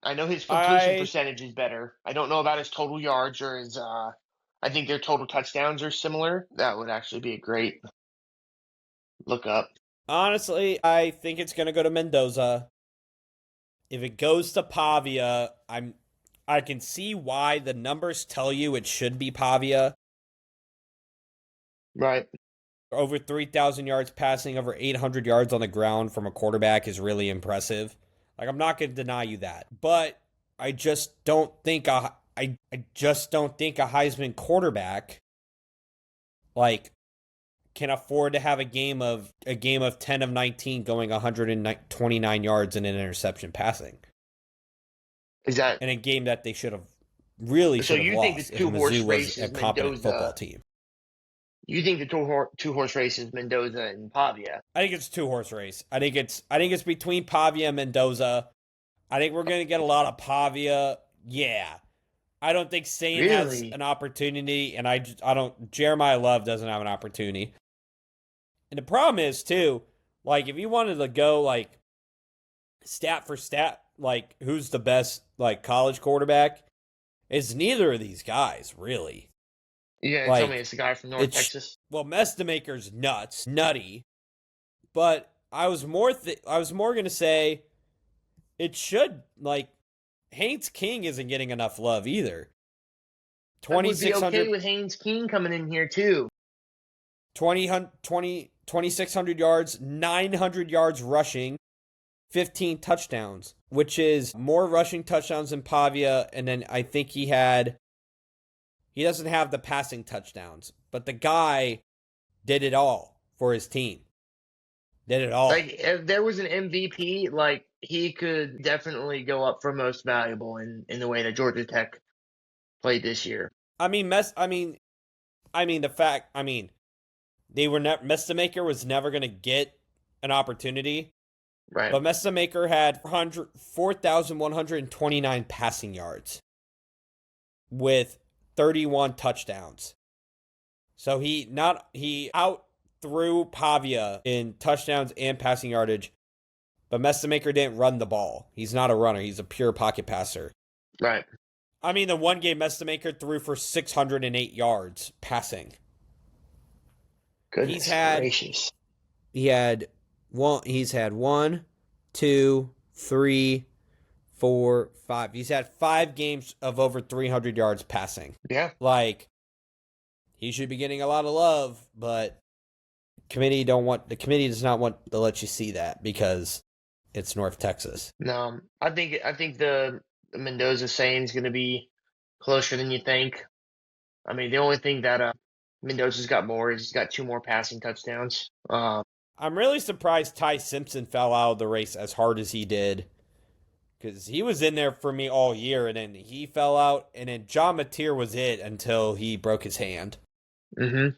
I know his completion percentage is better. I don't know about his total yards or his. I think their total touchdowns are similar. That would actually be a great look up. Honestly, I think it's going to go to Mendoza. If it goes to Pavia, I can see why the numbers tell you it should be Pavia. Right. Over 3,000 yards passing, over 800 yards on the ground from a quarterback is really impressive. Like, I'm not going to deny you that. But I just don't think I just don't think a Heisman quarterback, like, can afford to have a game of 10 of 19 going 129 yards and an interception passing. Is that in a game that they should have lost think the two-horse race was a is competent Mendoza? football team? You think the two-horse race is Mendoza and Pavia? I think it's a two-horse race. I think it's between Pavia and Mendoza. I think we're going to get a lot of Pavia. Yeah. I don't think Sayin has an opportunity, and I don't. Jeremiah Love doesn't have an opportunity. And the problem is, too, like, if you wanted to go, like, stat for stat, like, who's the best, like, college quarterback, it's neither of these guys, really. Yeah, like, tell me it's the guy from North Texas. Well, Mestamaker's nutty, but I was more going to say it should, like, Haynes King isn't getting enough love either. 2,600. I would be okay with Haynes King coming in here too. 2,600 yards, 900 yards rushing, 15 touchdowns, which is more rushing touchdowns than Pavia. And then I think he doesn't have the passing touchdowns, but the guy did it all for his team. Did it all. Like, if there was an MVP, like, he could definitely go up for most valuable in the way that Georgia Tech played this year. Mestamaker was never going to get an opportunity. Right. But Mestamaker had 4,129 passing yards with 31 touchdowns. So he out threw Pavia in touchdowns and passing yardage, but Mestamaker didn't run the ball. He's not a runner. He's a pure pocket passer. Right. I mean, the one game Mestamaker threw for 608 yards passing. Goodness gracious. He's had 1, 2, 3, 4, 5. He's had 5 games of over 300 yards passing. Yeah. Like, he should be getting a lot of love, but the committee does not want to let you see that because it's North Texas. No, I think the Mendoza Sayin is going to be closer than you think. I mean, the only thing that Mendoza's got more is he's got 2 more passing touchdowns. I'm really surprised Ty Simpson fell out of the race as hard as he did, because he was in there for me all year, and then he fell out, and then John Mateer was it until he broke his hand. Mm-hmm.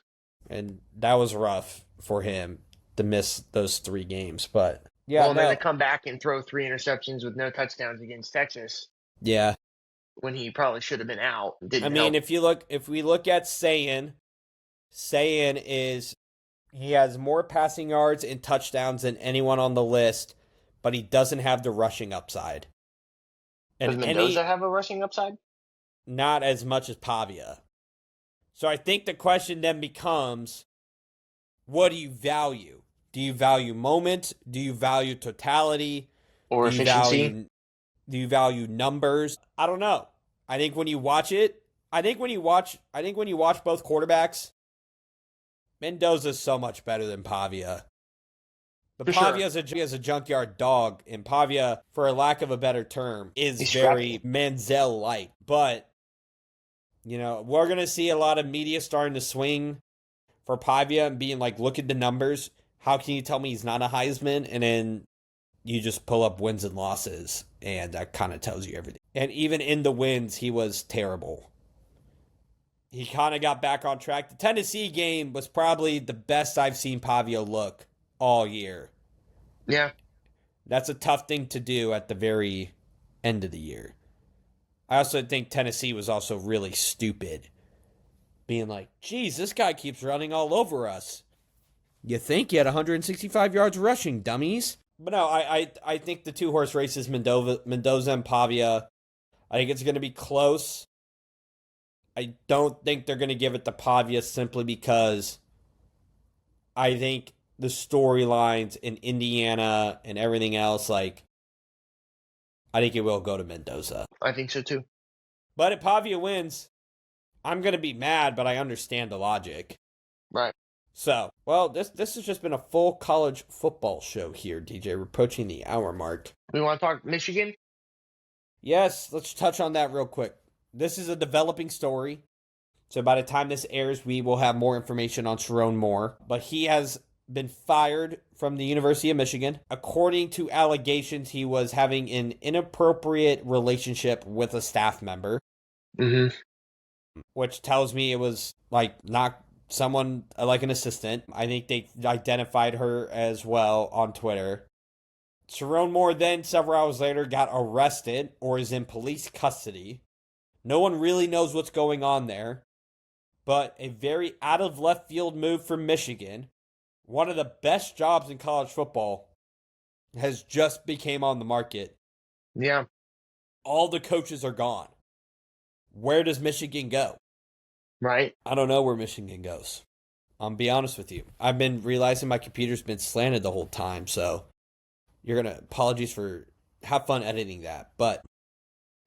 And that was rough for him to miss those 3 games, but yeah. Well, then to come back and throw 3 interceptions with no touchdowns against Texas. Yeah. when he probably should have been out. I Didn't mean, help. if we look at Sayan, he has more passing yards and touchdowns than anyone on the list, but he doesn't have the rushing upside. Does And Mendoza have a rushing upside? not as much as Pavia. So I think the question then becomes, what do you value? Do you value moment? Do you value totality? Or Do you efficiency? do you value numbers? I don't know. I think when you watch both quarterbacks, Mendoza's so much better than Pavia. But For Pavia sure. is a junkyard dog, and Pavia, for a lack of a better term, is He's very scrappy. Manziel-like. But, we're going to see a lot of media starting to swing for Pavia and being like, look at the numbers. How can you tell me he's not a Heisman? And then you just pull up wins and losses, and that kind of tells you everything. And even in the wins, he was terrible. He kind of got back on track. The Tennessee game was probably the best I've seen Pavia look all year. Yeah. That's a tough thing to do at the very end of the year. I also think Tennessee was also really stupid. Being like, geez, this guy keeps running all over us. You think he had 165 yards rushing, dummies? But no, I think the two horse races, Mendoza and Pavia, I think it's going to be close. I don't think they're going to give it to Pavia simply because I think the storylines in Indiana and everything else, I think it will go to Mendoza. I think so too. But if Pavia wins, I'm going to be mad, but I understand the logic. Right. So, well, this has just been a full college football show here, DJ. We're approaching the hour mark. We want to talk Michigan? Yes, let's touch on that real quick. This is a developing story. So by the time this airs, we will have more information on Sharon Moore. But he has been fired from the University of Michigan. According to allegations, he was having an inappropriate relationship with a staff member. Mm-hmm. Which tells me it was not someone like an assistant. I think they identified her as well on Twitter. Sharon Moore then, several hours later, got arrested or is in police custody. No one really knows what's going on there. But a very out of left field move for Michigan, one of the best jobs in college football, has just became on the market. Yeah. All the coaches are gone. Where does Michigan go? Right. I don't know where Michigan goes. I'll be honest with you. I've been realizing my computer's been slanted the whole time, so apologies for, have fun editing that. But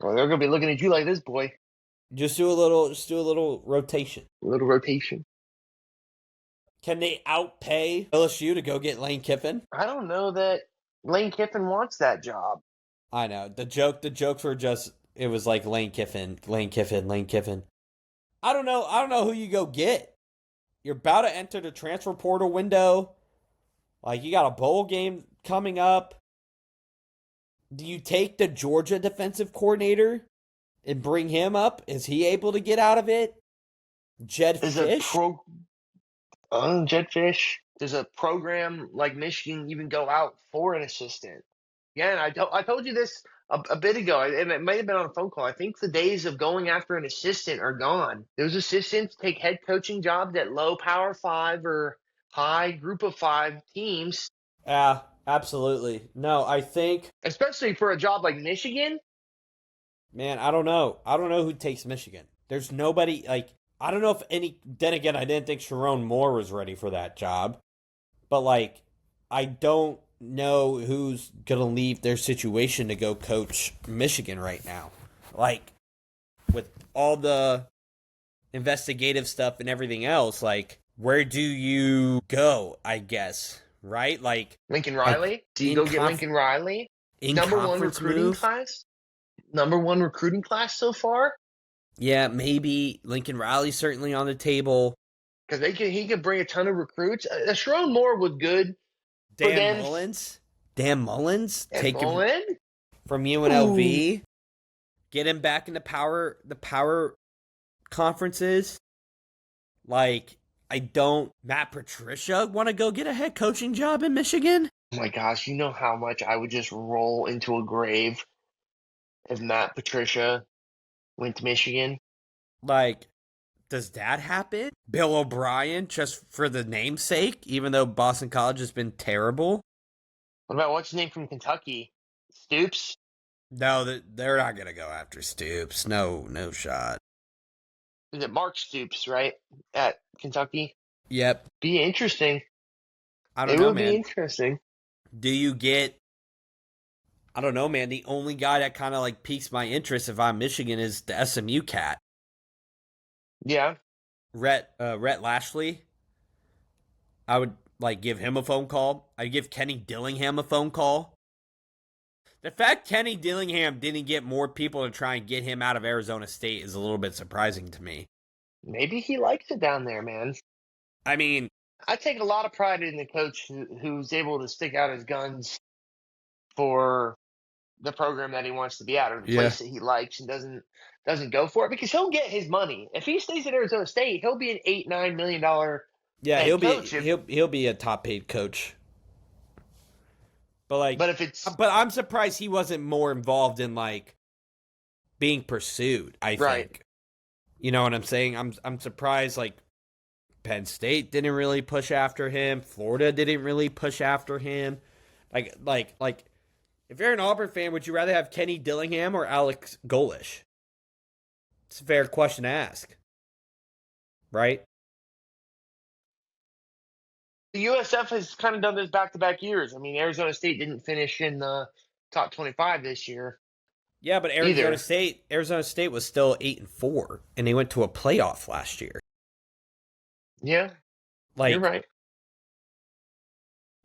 well, they're gonna be looking at you like this, boy. Just do a little rotation. A little rotation. Can they outpay LSU to go get Lane Kiffin? I don't know that Lane Kiffin wants that job. I know. The jokes were just, it was like Lane Kiffin. I don't know who you go get. You're about to enter the transfer portal window. You got a bowl game coming up. Do you take the Georgia defensive coordinator and bring him up? Is he able to get out of it? Jed Fish? Jed Fish. Does a program like Michigan even go out for an assistant? Yeah, and I told you this a bit ago, and it might have been on a phone call. I think the days of going after an assistant are gone. Those assistants take head coaching jobs at low Power 5 or high Group of 5 teams. Yeah, absolutely. No, I think, especially for a job like Michigan. Man, I don't know. I don't know who takes Michigan. There's nobody, I don't know if any, then again, I didn't think Sharon Moore was ready for that job. But, I don't know who's going to leave their situation to go coach Michigan right now. With all the investigative stuff and everything else, where do you go, I guess, right? Lincoln Riley? Do you go get Lincoln Riley? Number one recruiting class? Number one recruiting class so far? Yeah, maybe Lincoln Riley's certainly on the table. Because he could bring a ton of recruits. Sharon Moore was good. Dan Mullins? Take him from UNLV. Ooh. Get him back in the power conferences. Matt Patricia want to go get a head coaching job in Michigan? Oh my gosh, you know how much I would just roll into a grave if Matt Patricia went to Michigan. Like, does that happen? Bill O'Brien, just for the namesake, even though Boston College has been terrible? What about what's his name from Kentucky? Stoops? No, they're not going to go after Stoops. No, no shot. Is it Mark Stoops, right? At Kentucky? Yep. Be interesting. I don't It know, would be man. interesting. Do you get. I don't know, man. The only guy that kind of like piques my interest if I'm Michigan is the SMU cat, Yeah. Rhett Lashley. I would like give him a phone call. I'd give Kenny Dillingham a phone call. The fact Kenny Dillingham didn't get more people to try and get him out of Arizona State is a little bit surprising to me. Maybe he likes it down there, man. I mean, I take a lot of pride in the coach who's able to stick out his guns for the program that he wants to be at, or the yeah, place that he likes, and doesn't go for it, because he'll get his money. If he stays at Arizona State, he'll be an $8-9 million yeah, head coach. he'll be a top paid coach. But like, But if it's I'm surprised he wasn't more involved in like being pursued. I right, think, you know what I'm saying. I'm surprised like Penn State didn't really push after him. Florida didn't really push after him. Like, if you're an Auburn fan, would you rather have Kenny Dillingham or Alex Golish? It's a fair question to ask, right? the USF has kind of done this back-to-back years. I mean, Arizona State didn't finish in the top 25 this year Yeah, but either. Arizona State was still 8-4, and they went to a playoff last year. Yeah, you're Like, right.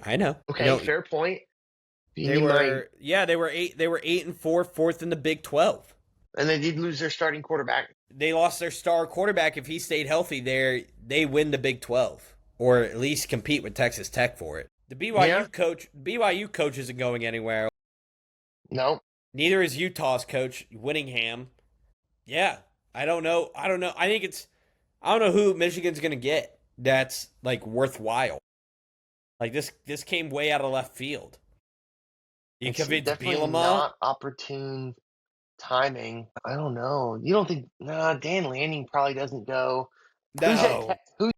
I know. Okay, fair point. They were they were 8-4, fourth in the Big 12. And they did lose their starting quarterback. They lost their star quarterback. If he stayed healthy, they win the Big 12, or at least compete with Texas Tech for it. The BYU coach isn't going anywhere. No, Neither is Utah's coach, Winningham. Yeah, I don't know. I don't know who Michigan's gonna get that's like worthwhile. Like this came way out of left field. You it's convince definitely Bielema? not opportune timing. I don't know. You don't think? Nah, Dan Lanning probably doesn't go. Who's No. at? Who?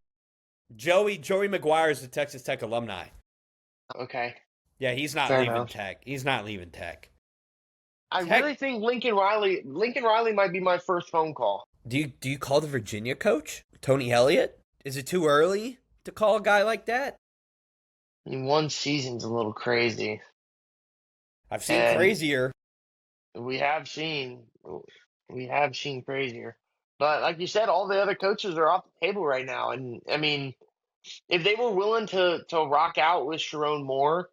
Joey McGuire is the Texas Tech alumni. Okay, Yeah, he's not fair leaving enough. Tech. He's not leaving Tech. I Tech. really think Lincoln Riley. Lincoln Riley might be my first phone call. Do you call the Virginia coach Tony Elliott? Is it too early to call a guy like that? I mean, one season's a little crazy, I've seen and crazier. we have seen crazier. But like you said, all the other coaches are off the table right now. And I mean, if they were willing to rock out with Sharon Moore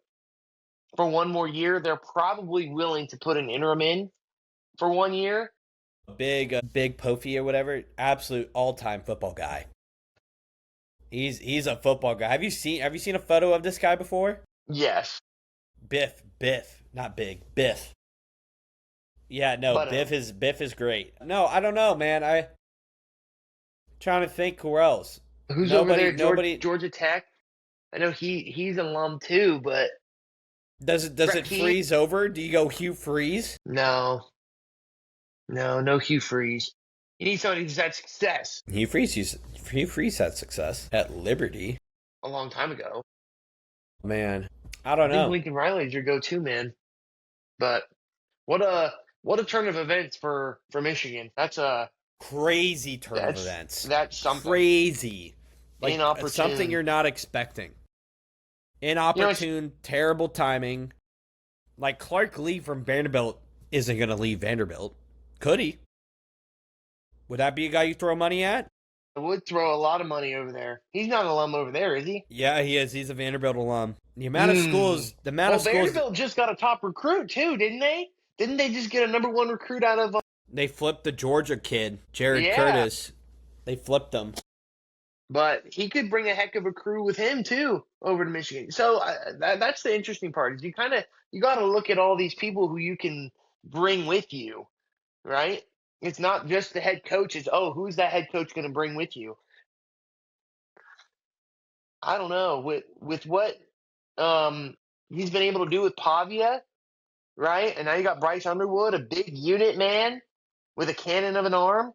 for one more year, they're probably willing to put an interim in for 1 year. Big Pofy or whatever, absolute all time football guy. He's a football guy. Have you seen a photo of this guy before? Yes, Biff, not big, Biff. Yeah, no, but Biff is great. No, I don't know, man. I trying to think who else. who's over there? Nobody. Georgia Tech. I know he's an alum too, but Does Brett it Key? freeze over? Do you go Hugh Freeze? No Hugh Freeze. You need somebody who's had success Hugh Freeze had success at Liberty. a long time ago. Man, I don't I think know. Lincoln Riley's your go-to man. But what a turn of events for Michigan. That's Crazy turn of that's events. that's something. Crazy. Like Inopportune. something you're not expecting. Inopportune, terrible timing. Like Clark Lee from Vanderbilt isn't going to leave Vanderbilt. Could he? Would that be a guy you throw money at? I would throw a lot of money over there. He's not an alum over there, is he? Yeah, he is. He's a Vanderbilt alum. The amount of schools. Vanderbilt just got a top recruit too, didn't they? Didn't they just get a number one recruit out of? They flipped the Georgia kid, Jared Yeah. Curtis. They flipped him. But he could bring a heck of a crew with him too over to Michigan. So that's the interesting part. Is you got to look at all these people who you can bring with you, right? It's not just the head coach. It's who's that head coach going to bring with you? I don't know with what he's been able to do with Pavia, right? And now you got Bryce Underwood, a big unit man. with a cannon of an arm,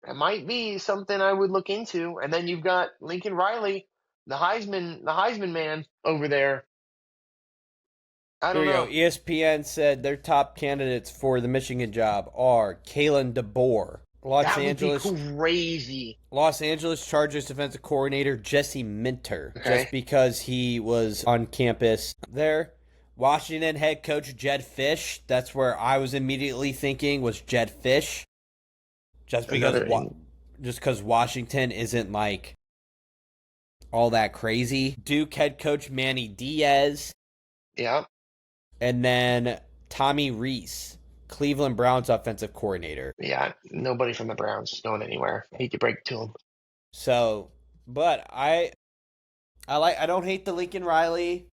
that might be something I would look into. And then you've got Lincoln Riley, the Heisman man over there. I Here don't you go. know. ESPN said their top candidates for the Michigan job are Kalen DeBoer, That would be crazy. Los Angeles Chargers defensive coordinator Jesse Minter, Okay. just because he was on campus there. Washington head coach Jed Fish. That's where I was immediately thinking was Jed Fish, just because Washington isn't like all that crazy. Duke head coach Manny Diaz, Yeah. and then Tommy Reese, Cleveland Browns offensive coordinator. Yeah. Nobody from the Browns is going anywhere. I hate to break it to them. So, but I don't hate the Lincoln Riley.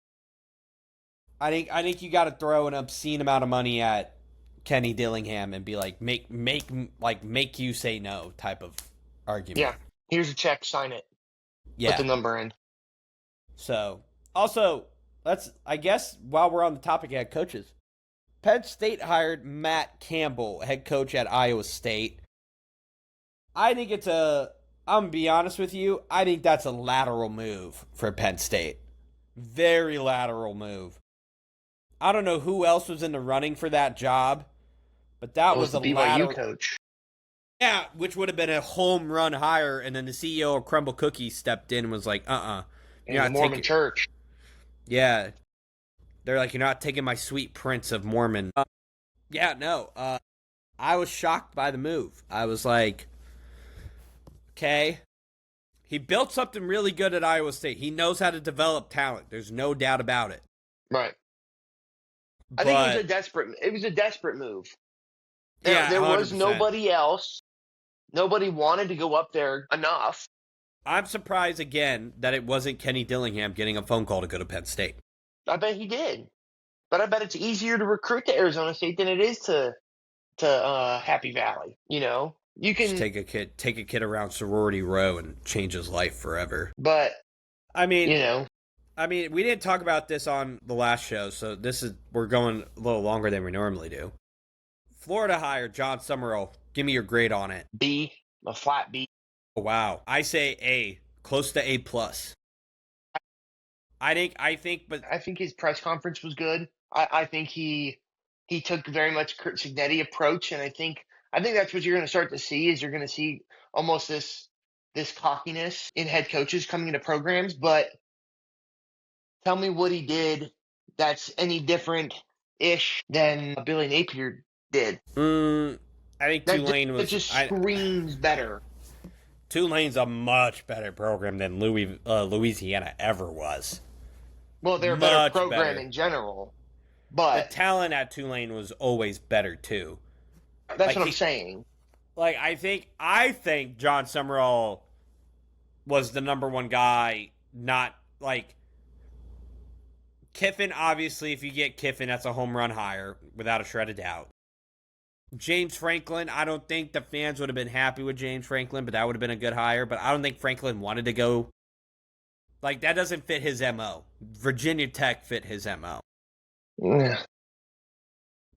I think you got to throw an obscene amount of money at Kenny Dillingham and be like make you say no type of argument. Yeah. Here's a check. Sign it. Yeah. Put the number in. So, also, I guess while we're on the topic of head coaches, Penn State hired Matt Campbell, head coach at Iowa State. I think I'm going to be honest with you, I think that's a lateral move for Penn State. Very lateral move. I don't know who else was in the running for that job, but that was the a BYU lateral coach. Yeah, which would have been a home run hire, and then the CEO of Crumble Cookies stepped in and was like, In the Mormon church. Yeah. They're like, you're not taking my sweet prince of Mormon. I was shocked by the move. I was like, okay. He built something really good at Iowa State. He knows how to develop talent. There's no doubt about it. Right. I think it was a desperate move. There was 100%. nobody else. Nobody wanted to go up there enough. I'm surprised again that it wasn't Kenny Dillingham getting a phone call to go to Penn State. I bet he did. But I bet it's easier to recruit to Arizona State than it is to Happy Valley. You know, you can just take a kid around Sorority Row and change his life forever. But I mean, we didn't talk about this on the last show, so we're going a little longer than we normally do. Florida hired John Summerall. Give me your grade on it. B, a flat B. Oh, wow. I say A, close to A+. I think his press conference was good. I think he took very much Curt Cignetti approach, and I think that's what you're going to start to see is you're going to see almost this cockiness in head coaches coming into programs. But tell me what he did that's any different-ish than Billy Napier did. I think Tulane that just screams better. Tulane's a much better program than Louisiana ever was. Well, they're a better program in general, but the talent at Tulane was always better too. That's what I'm saying. Like I think John Summerall was the number one guy. Not like Kiffin. Obviously, if you get Kiffin, that's a home run hire without a shred of doubt. James Franklin, I don't think the fans would have been happy with James Franklin, but that would have been a good hire. But I don't think Franklin wanted to go. Like, that doesn't fit his MO. Virginia Tech fit his MO. Yeah.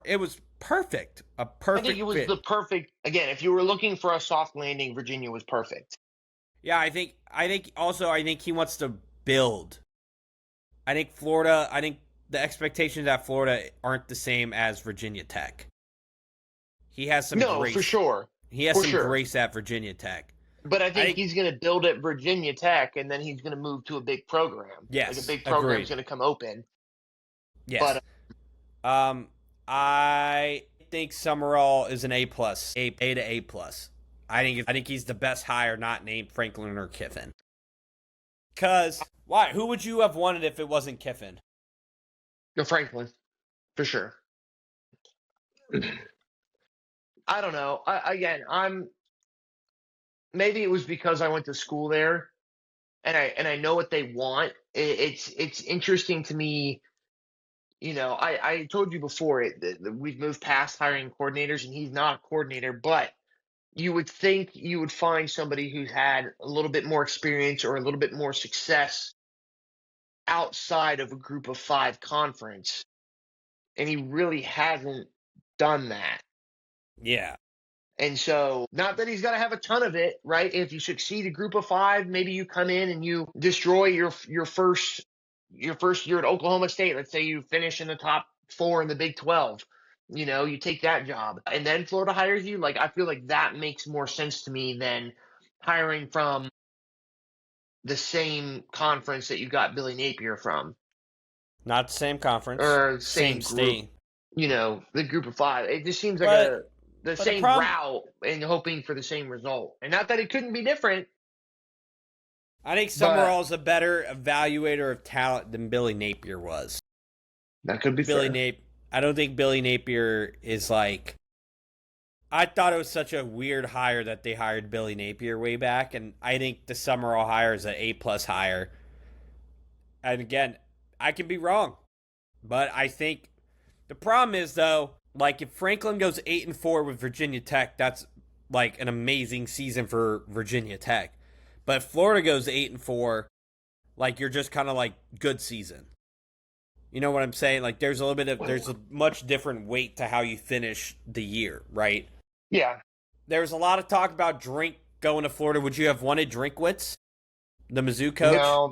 It was perfect. A perfect I think it was fit. the perfect, again, if you were looking for a soft landing, Virginia was perfect. Yeah, I think he wants to build. I think the expectations at Florida aren't the same as Virginia Tech. He has some grace. For sure. He has grace at Virginia Tech. But I think he's going to build at Virginia Tech, and then he's going to move to a big program. Yes, like a big program is going to come open. Yes. But I think Summerall is an A+, A to A+. I think he's the best hire, not named Franklin or Kiffin. Because why? Who would you have wanted if it wasn't Kiffin? No, Franklin, for sure. I don't know. Maybe it was because I went to school there, and I know what they want. It's interesting to me. You know, I told you before we've moved past hiring coordinators, and he's not a coordinator, but you would think you would find somebody who's had a little bit more experience or a little bit more success outside of a group of 5 conference, and he really hasn't done that. Yeah. And so, not that he's got to have a ton of it, right? If you succeed a group of five, maybe you come in and you destroy your first year at Oklahoma State. Let's say you finish in the top four in the Big 12. You take that job, and then Florida hires you. Like, I feel like that makes more sense to me than hiring from the same conference that you got Billy Napier from, Not the same conference, or same same group. state. The group of five. It just seems like But the but the same problem, route and hoping for the same result. And not that it couldn't be different, I think but Summerall is a better evaluator of talent than Billy Napier was. that could be fair. I don't think Billy Napier is like. I thought it was such a weird hire that they hired Billy Napier way back, and I think the Summerall hire is an A+ hire. And again, I can be wrong, but I think the problem is though, like if Franklin goes 8-4 with Virginia Tech, that's like an amazing season for Virginia Tech. But if Florida goes 8-4, like you're just kind of like good season. You know what I'm saying? Like there's a much different weight to how you finish the year, right? Yeah. There's a lot of talk about Drink going to Florida. Would you have wanted Drinkwitz, the Mizzou coach? No,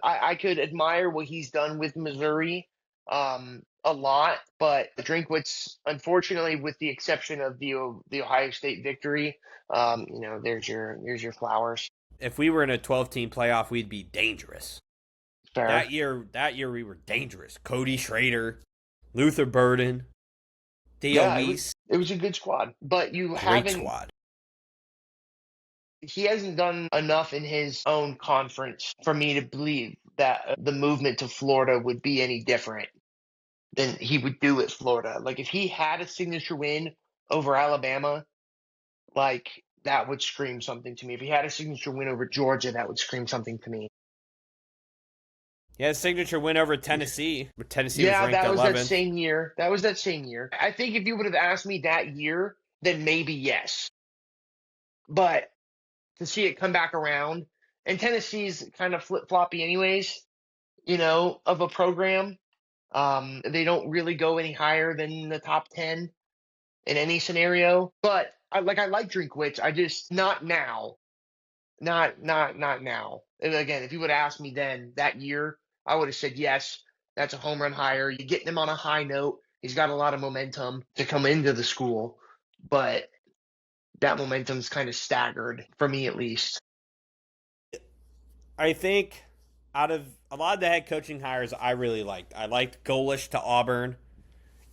I could admire what he's done with Missouri a lot, but Drinkwitz, unfortunately, with the exception of the Ohio State victory, there's your flowers. If we were in a 12-team playoff, we'd be dangerous. Fair. That year we were dangerous. Cody Schrader, Luther Burden, Theo Yeah, Weiss, it was a good squad, but great squad. he hasn't done enough in his own conference for me to believe that the movement to Florida would be any different than he would do at Florida. Like if he had a signature win over Alabama, like that would scream something to me. If he had a signature win over Georgia, that would scream something to me. He had a signature win over Tennessee. Tennessee was Yeah, ranked that was that 11th. same year. That was that same year. I think if you would have asked me that year, then maybe yes. But to see it come back around, and Tennessee's kind of flip floppy, anyways, of a program. They don't really go any higher than the top 10 in any scenario. But I like Drinkwitz. I just not now. Not now. And again, if you would ask me then that year, I would have said yes. That's a home run hire. You're getting him on a high note. He's got a lot of momentum to come into the school, but that momentum's kind of staggered for me at least. I think out of a lot of the head coaching hires I really liked. I liked Golish to Auburn,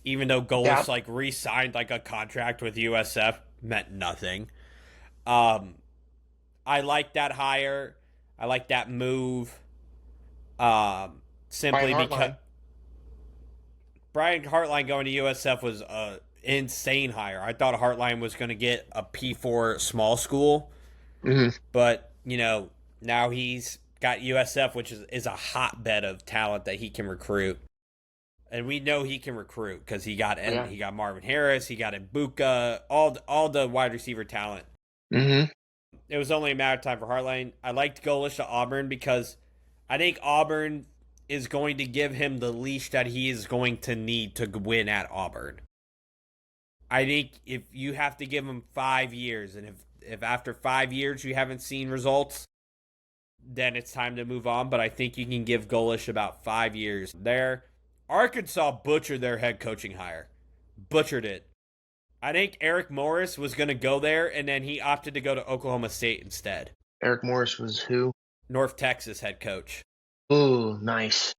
even though Yeah, Golish like re-signed like a contract with USF, meant nothing. Um, I like that hire. I like that move. Brian Simply because Hartline. Brian Hartline going to USF was a insane hire. I thought Hartline was going to get a P4 small school, Hmm. but now he's got USF, which is a hotbed of talent that he can recruit. And we know he can recruit because Yeah. he got Marvin Harris, he got Ibuka, all the wide receiver talent. Hmm. It was only a matter of time for Hartline. I liked Golish to Auburn because I think Auburn is going to give him the leash that he is going to need to win at Auburn. I think if you have to give him 5 years, and if after 5 years you haven't seen results, then it's time to move on. But I think you can give Golish about 5 years there. Arkansas butchered their head coaching hire, butchered it. I think Eric Morris was going to go there, and then he opted to go to Oklahoma State instead. Eric Morris was who? North Texas head coach. Oh, nice.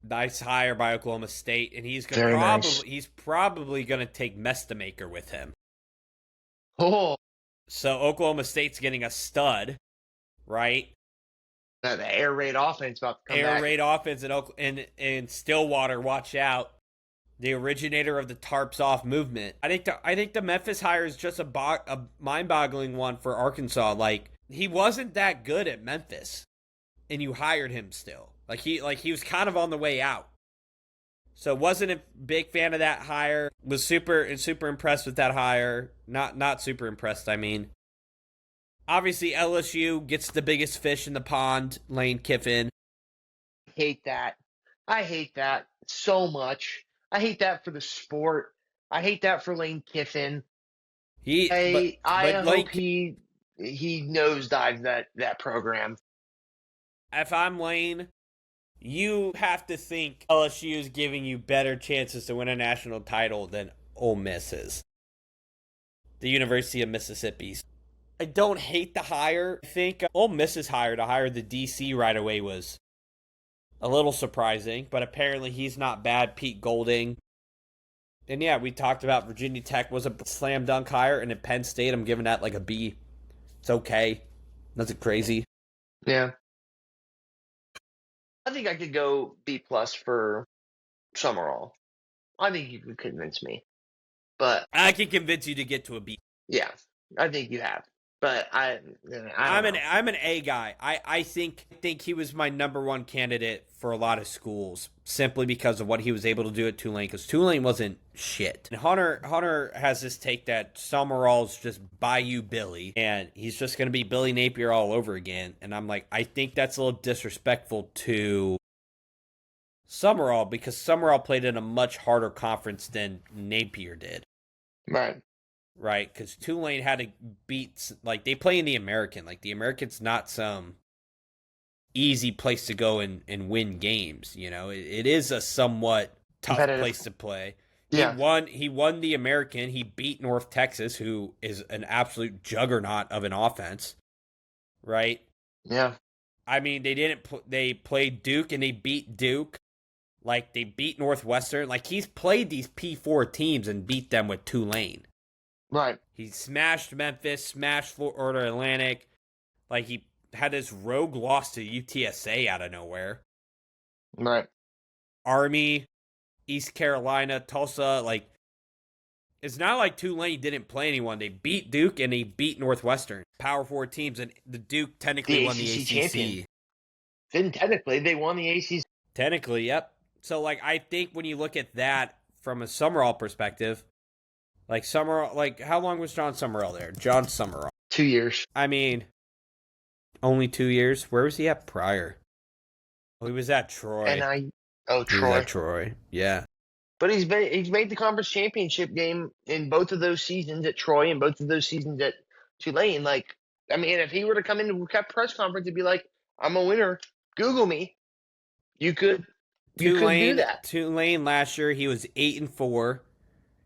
Nice hire by Oklahoma State, and Very nice. he's probably going to take Mestamaker with him. Oh, So Oklahoma State's getting a stud, right? the air raid offense about to come Air back. raid offense in Stillwater. Watch out, the originator of the tarps off movement. I think the Memphis hire is just a mind-boggling one for Arkansas. Like he wasn't that good at Memphis, and you hired him still. He was kind of on the way out. So wasn't a big fan of that hire. Was super impressed with that hire. Not super impressed. I mean, obviously LSU gets the biggest fish in the pond. Lane Kiffin. Hate that. I hate that so much. I hate that for the sport. I hate that for Lane Kiffin. He, I but hope like, he nosedives that program. if I'm Lane, you have to think LSU is giving you better chances to win a national title than Ole Miss is. The University of Mississippi. I don't hate the hire. I think Ole Miss's hire to hire the DC right away was a little surprising, but apparently he's not bad. Pete Golding. And yeah, we talked about Virginia Tech was a slam dunk hire, and at Penn State, I'm giving that like a B. It's okay. Nothing crazy. Yeah. I think I could go B plus for Summerall. I think you could convince me. But I can convince you to get to a B. yeah, I think you have. But I don't know. I'm an A guy. I think he was my number one candidate for a lot of schools simply because of what he was able to do at Tulane, because Tulane wasn't shit. And Hunter has this take that Summerall's just Bayou Billy and he's just gonna be Billy Napier all over again. And I'm like, I think that's a little disrespectful to Summerall because Summerall played in a much harder conference than Napier did. Right, because Tulane had to beat, like, they play in the American. Like, the American's not some easy place to go and win games, you know? It is a somewhat tough place to play. Yeah. He won the American. He beat North Texas, who is an absolute juggernaut of an offense, right? Yeah. I mean, they played Duke, and they beat Duke. Like, they beat Northwestern. Like, he's played these P4 teams and beat them with Tulane. Right. He smashed Memphis, smashed Florida Atlantic. Like, he had this rogue loss to UTSA out of nowhere. Right. Army, East Carolina, Tulsa. Like, it's not like Tulane didn't play anyone. They beat Duke and they beat Northwestern. Power 4 teams, and the Duke technically won the ACC. Champion. Then technically, they won the ACC. Technically, yep. So, like, I think when you look at that from a Summerall perspective, like, Summerall, like, how long was John Summerall there? John Summerall. 2 years. I mean, only 2 years? Where was he at prior? Oh, he was at Troy. Troy. He was at Troy, yeah. But he's made the conference championship game in both of those seasons at Troy and both of those seasons at Tulane. Like, I mean, if he were to come into a press conference and be like, I'm a winner, Google me, you could do that. Tulane last year, he was 8-4.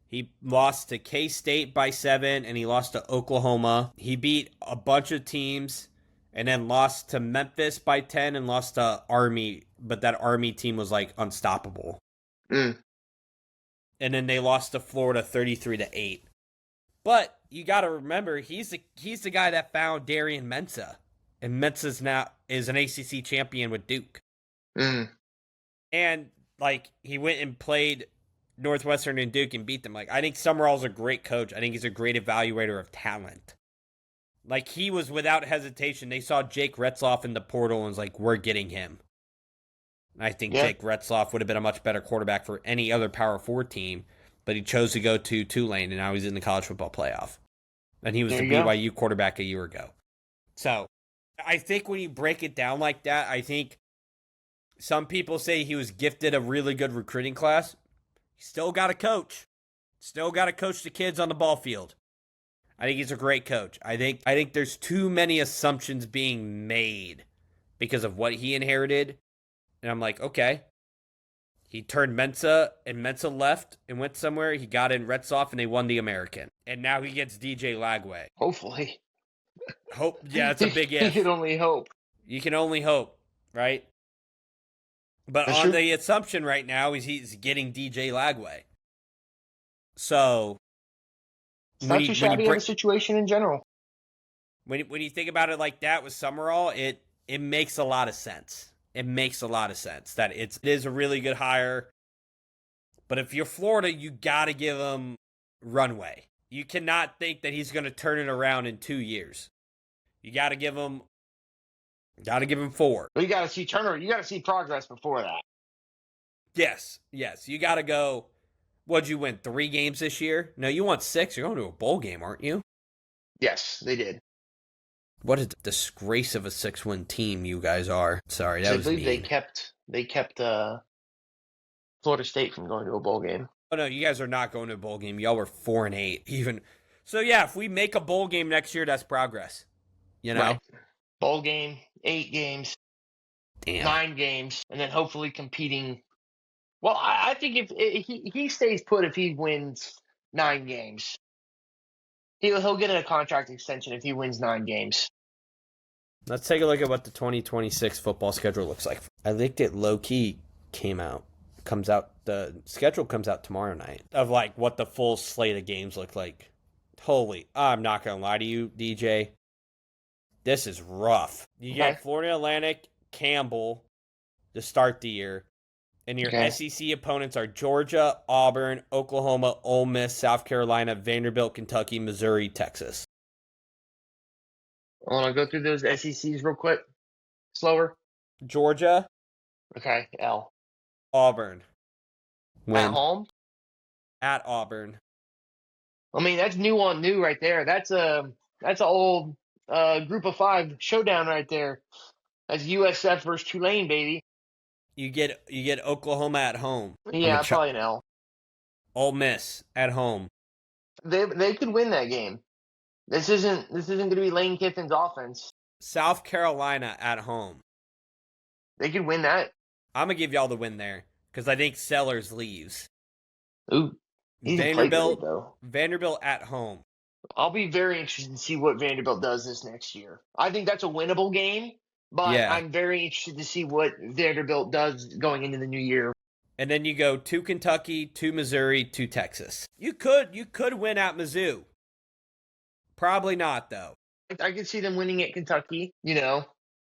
He lost to K-State by 7, and he lost to Oklahoma. He beat a bunch of teams, and then lost to Memphis by 10, and lost to Army, but that Army team was, like, unstoppable. And then they lost to Florida 33-8. But you got to remember, he's the guy that found Darian Mensah, and Mensah's now is an ACC champion with Duke. And, like, he went and played Northwestern and Duke and beat them. Like, I think Summerall's a great coach. I think he's a great evaluator of talent. Like, he was without hesitation. They saw Jake Retzloff in the portal and was like, we're getting him. And I think Jake Retzloff would have been a much better quarterback for any other Power 4 team, but he chose to go to Tulane, and now he's in the college football playoff. And he was the BYU quarterback a year ago. So, I think when you break it down like that, I think some people say he was gifted a really good recruiting class. Still got to coach. Still got to coach the kids on the ball field. I think he's a great coach. I think there's too many assumptions being made because of what he inherited. And I'm like, okay. He turned Mensah, and Mensah left and went somewhere. He got in Retzloff, and they won the American. And now he gets DJ Lagway. Hopefully. Yeah, it's a big if. You can only hope. You can only hope, right? But That's on true. the assumption right now is he's getting DJ Lagway. So it's not too shabby of a situation in general. When you think about it like that with Summerall, it makes a lot of sense. It makes a lot of sense that it is a really good hire. But if you're Florida, you got to give him runway. You cannot think that he's going to turn it around in 2 years. You got to give him 4. Well, you got to see turnover. You got to see progress before that. Yes. You got to go. What'd you win? 3 games this year? No, you won 6. You're going to a bowl game, aren't you? Yes, they did. What a disgrace of a 6-win team you guys are. Sorry, that was mean. I believe they kept Florida State from going to a bowl game. Oh no, you guys are not going to a bowl game. Y'all were 4-8. Even So yeah, if we make a bowl game next year, that's progress. You know? Right. Bowl game, 8 games, Damn. 9 games, and then hopefully competing. Well, I think if he stays put, if he wins 9 games, he'll get a contract extension if he wins 9 games. Let's take a look at what the 2026 football schedule looks like. I looked at low key the schedule comes out tomorrow night of like what the full slate of games look like. Holy, I'm not gonna lie to you, DJ. This is rough. You get Florida Atlantic, Campbell to start the year. And your SEC opponents are Georgia, Auburn, Oklahoma, Ole Miss, South Carolina, Vanderbilt, Kentucky, Missouri, Texas. I want to go through those SECs real quick. Slower. Georgia. Okay, L. Auburn. Win. At home? At Auburn. I mean, that's new on new right there. That's an old group of 5 showdown right there. That's USF versus Tulane, baby. You get Oklahoma at home. Yeah, probably an L. Ole Miss at home. They could win that game. This isn't going to be Lane Kiffin's offense. South Carolina at home. They could win that. I'm gonna give y'all the win there because I think Sellers leaves. Ooh, Vanderbilt at home. I'll be very interested to see what Vanderbilt does this next year. I think that's a winnable game, but I'm very interested to see what Vanderbilt does going into the new year. And then you go to Kentucky, to Missouri, to Texas. You could win at Mizzou. Probably not, though. I could see them winning at Kentucky, you know.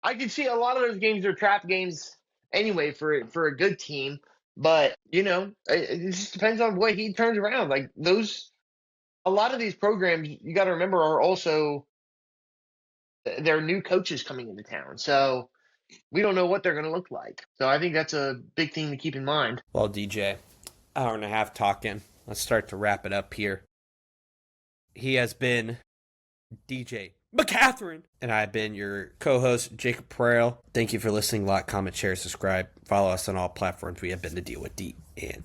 I could see a lot of those games are trap games anyway for a good team. But, you know, it just depends on what he turns around. Like, a lot of these programs, you got to remember, are also, there are new coaches coming into town. So we don't know what they're going to look like. So I think that's a big thing to keep in mind. Well, DJ, hour and a half talking. Let's start to wrap it up here. He has been DJ McCatherine, and I've been your co-host, Jacob Pereira. Thank you for listening. Like, comment, share, subscribe. Follow us on all platforms. We have been to deal with D and